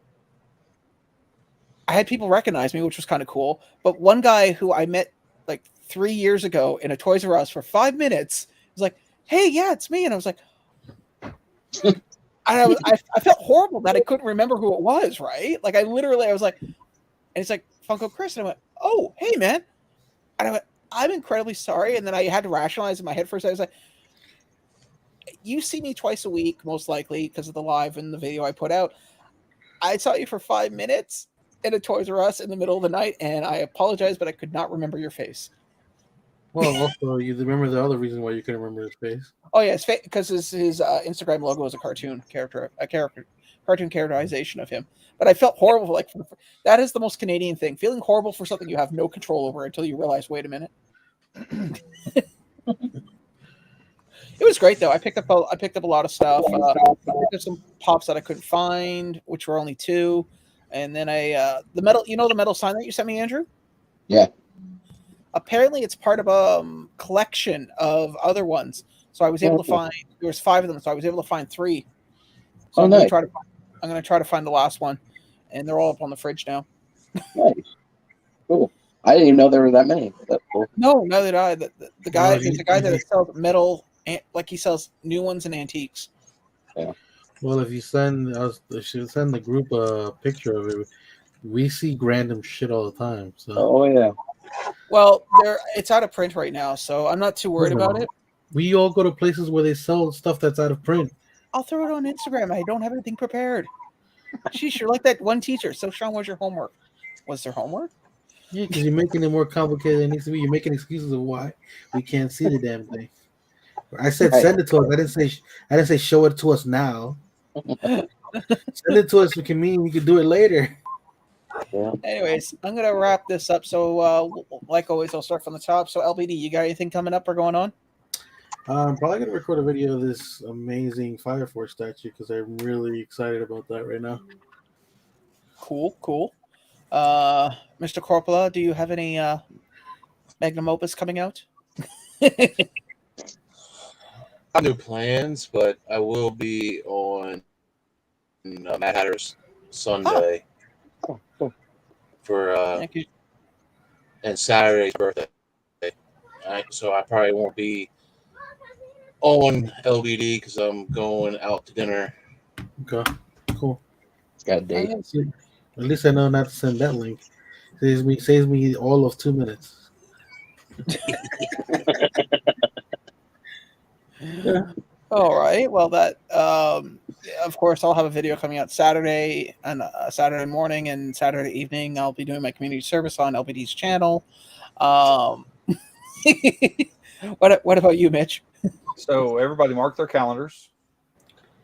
I had people recognize me, which was kind of cool. But one guy who I met like 3 years ago in a Toys R Us for 5 minutes was like, "Hey, yeah, it's me." And I was like, I felt horrible that I couldn't remember who it was, right? Like, I was like, and it's like, Funko Chris. And I went, "Oh, hey, man." And I went, "I'm incredibly sorry." And then I had to rationalize in my head first. I was like, "You see me twice a week, most likely, because of the live and the video I put out. I saw you for 5 minutes in a Toys R Us in the middle of the night, and I apologize, but I could not remember your face." Well, also, you remember the other reason why you couldn't remember his face? Oh yeah, because his Instagram logo is a cartoon characterization of him. But I felt horrible. Like, that is the most Canadian thing: feeling horrible for something you have no control over until you realize, wait a minute. It was great though. I picked up a lot of stuff. I picked up some pops that I couldn't find, which were only 2. And then the metal, the metal sign that you sent me, Andrew? Yeah. Apparently it's part of a collection of other ones. So I was able to find, there was 5 of them, so I was able to find 3. So I'm nice. going to try to find the last one, and they're all up on the fridge now. Nice. Cool. I didn't even know there were that many. That's cool. No, neither did I. The guy, there's a guy that sells metal, like he sells new ones and antiques. Yeah. Well, if you send the group a picture of it, we see random shit all the time. So. Oh yeah. Well, it's out of print right now, so I'm not too worried about it. We all go to places where they sell stuff that's out of print. I'll throw it on Instagram. I don't have anything prepared. Sheesh, you're like that one teacher. So, Sean, what's your homework? Was there homework? Yeah, because you're making it more complicated than it needs to be. You're making excuses of why we can't see the damn thing. I said send it to us. I didn't say show it to us now. Send it to us. We can do it later. Yeah. Anyways, I'm gonna wrap this up. So, like always, I'll start from the top. So, LBD, you got anything coming up or going on? I'm probably gonna record a video of this amazing Fire Force statue because I'm really excited about that right now. Cool. Mr. Corpola, do you have any magnum opus coming out? have new plans, but I will be on Mad Hatter's Sunday for Thank you. and Saturday's birthday. So I probably won't be on LBD because I'm going out to dinner. Okay, cool. It's got a date. At least I know not to send that link. Saves me all of 2 minutes. All right. Well, that of course I'll have a video coming out Saturday and Saturday morning and Saturday evening. I'll be doing my community service on LBD's channel. What about you, Mitch? So everybody mark their calendars.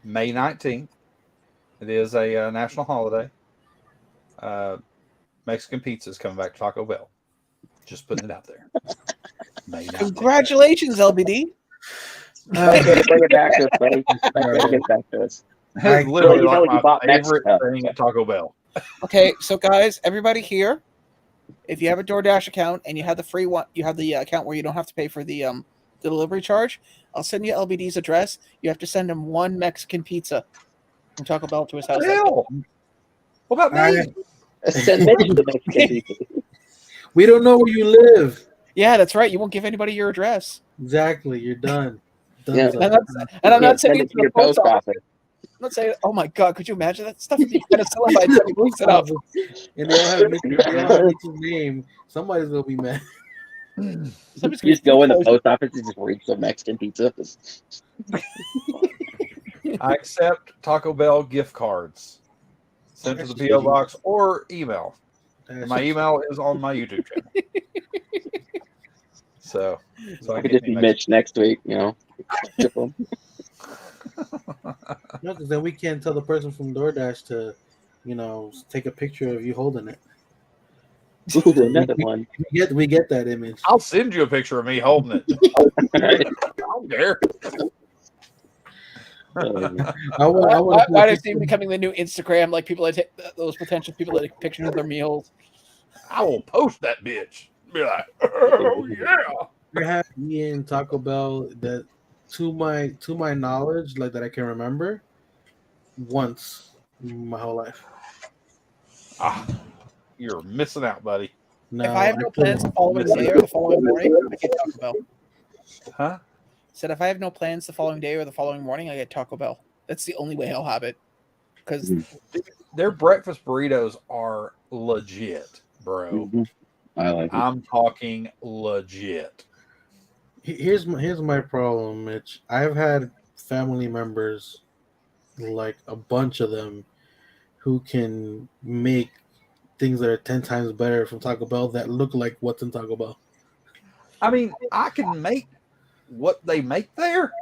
May 19th. It is a national holiday. Mexican pizza is coming back to Taco Bell. Just putting it out there. May 19th. Congratulations, LBD. Bring it back to us, buddy. Bring it back to us. It's literally you know like you bought my favorite Mexico. thing at Taco Bell. Okay, so guys, everybody here, if you have a DoorDash account and you have the free one, you have the account where you don't have to pay for the delivery charge. I'll send you LBD's address. You have to send him one Mexican pizza from Taco Bell to his house. Hell, what about me? Send Mitch the Mexican people. We don't know where you live. Yeah, that's right. You won't give anybody your address. Exactly. You're done. Yeah. And I'm not Send saying it to your post office. I'm not saying, oh my God, could you imagine that stuff? Would be kind of silly if I mix it up. And they all have Mitch's name. Somebody's gonna be mad. You just go in the post office and just read some Mexican pizza. I accept Taco Bell gift cards sent to the PO box or email. My email is on my YouTube channel. So I could just be Mitch next week, you know. No, because then we can't tell the person from DoorDash to, take a picture of you holding it. Ooh, another one. We get that image. I'll send you a picture of me holding it. I don't care. Why does it becoming the new Instagram? Like people that take those potential people that take pictures of their meals. I will post that bitch. Be like, oh yeah. There have me in Taco Bell that, to my knowledge, like that I can remember, once in my whole life. You're missing out, buddy. No, if I have no plans the following day or the following morning, I get Taco Bell. Huh? Said if I have no plans the following day or the following morning, I get Taco Bell. That's the only way I'll have it. Because their breakfast burritos are legit, bro. Mm-hmm. I like it. I'm talking legit. Here's my problem, Mitch. I've had family members, like a bunch of them, who can make things that are 10 times better from Taco Bell that look like what's in Taco Bell. I mean, I can make what they make there.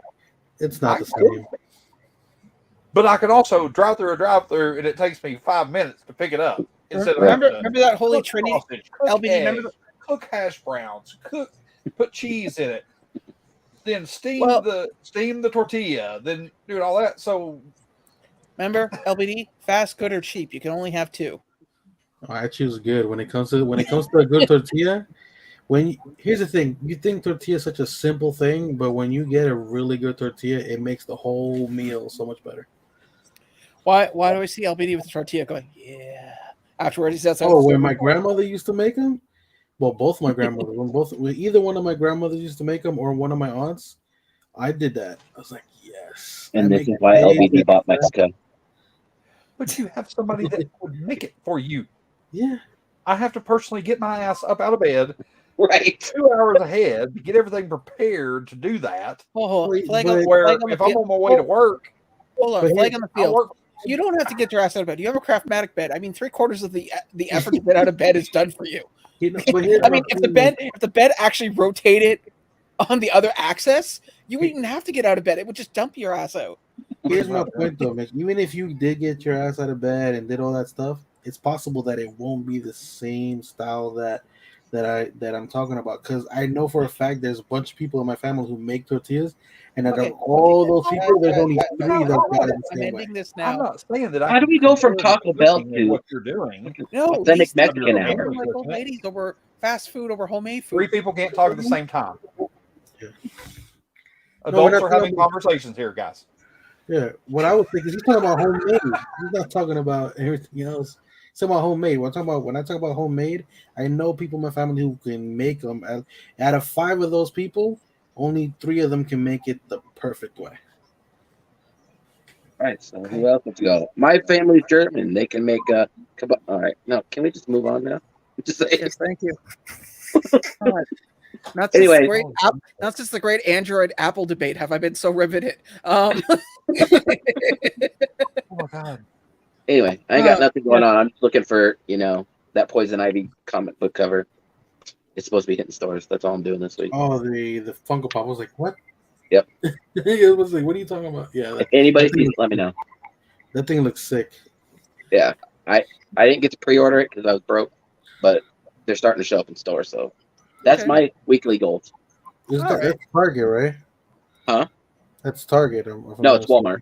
It's not the same. But I could also drive through and it takes me 5 minutes to pick it up. Instead remember of that Holy Trinity? Sausage, LBD, cook hash browns, put cheese in it, then steam the tortilla, then do all that. So remember, LBD, fast, good, or cheap. You can only have two. I choose good when it comes to a good tortilla. Here's the thing, you think tortilla is such a simple thing, but when you get a really good tortilla, it makes the whole meal so much better. Why do I see LBD with the tortilla going, yeah? Afterwards, he says, when my grandmother used to make them, well, both my grandmothers, either one of my grandmothers used to make them or one of my aunts, I did that. I was like, yes. And this is why LBD bought Mexico. But you have somebody that would make it for you. Yeah. I have to personally get my ass up out of bed. Right. 2 hours ahead to get everything prepared to do that. If I'm on my way to work, hold on, flag on the field. You don't have to get your ass out of bed. You have a Craftmatic bed. I mean, 3/4 of the effort to get out of bed is done for you. I mean, if the bed actually rotated on the other axis, you wouldn't even have to get out of bed. It would just dump your ass out. Here's my point, though, Mitch. Even if you did get your ass out of bed and did all that stuff, it's possible that it won't be the same style that I'm talking about, because I know for a fact there's a bunch of people in my family who make tortillas, and out of all those people, there's only 3 that got it the same way. I'm not saying that. How do we go from Taco Bell to what you're doing? No, authentic Mexican hour? Like old ladies over fast food over homemade food. 3 people can't talk at the same time. Yeah. Adults not are having talking about- conversations here, guys. Yeah, what I would think is he's talking about homemade. He's not talking about everything else. He's talking about homemade. When I talk about homemade, I know people in my family who can make them. Out of 5 of those people, only 3 of them can make it the perfect way. All right, so who else? Let's go. My family's German. They can make a. All right, no, can we just move on now? Just say, Yes, thank you. God. Not just Anyway. not just the great Android Apple debate. Have I been so riveted? Oh my god. anyway, I ain't got nothing going on. I'm just looking for that Poison Ivy comic book cover. It's supposed to be hitting stores. That's all I'm doing this week. Oh, the Funko Pop. I was like, what? Yep. It was like, what are you talking about? Yeah. If anybody sees it, let me know. That thing looks sick. Yeah, I didn't get to pre-order it because I was broke, but they're starting to show up in stores. So that's my weekly goals. That's Target, right? Huh? That's Target. No, it's Walmart.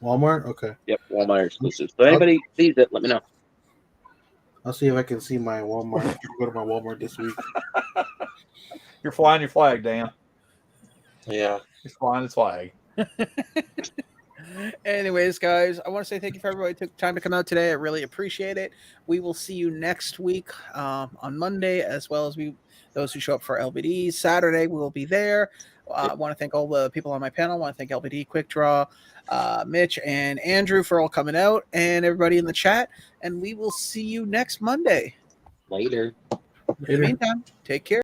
Walmart? Okay. Yep, Walmart exclusive. So anybody sees it, let me know. I'll see if I can see my Walmart. I'll go to my Walmart this week. You're flying your flag, Dan. Yeah. He's flying his flag. Anyways, guys, I want to say thank you for everybody who took time to come out today. I really appreciate it. We will see you next week on Monday, as well as those who show up for LBD. Saturday, we will be there. I want to thank all the people on my panel. I want to thank LBD, Quickdraw, Mitch, and Andrew for all coming out, and everybody in the chat. And we will see you next Monday. Later. In the meantime, take care.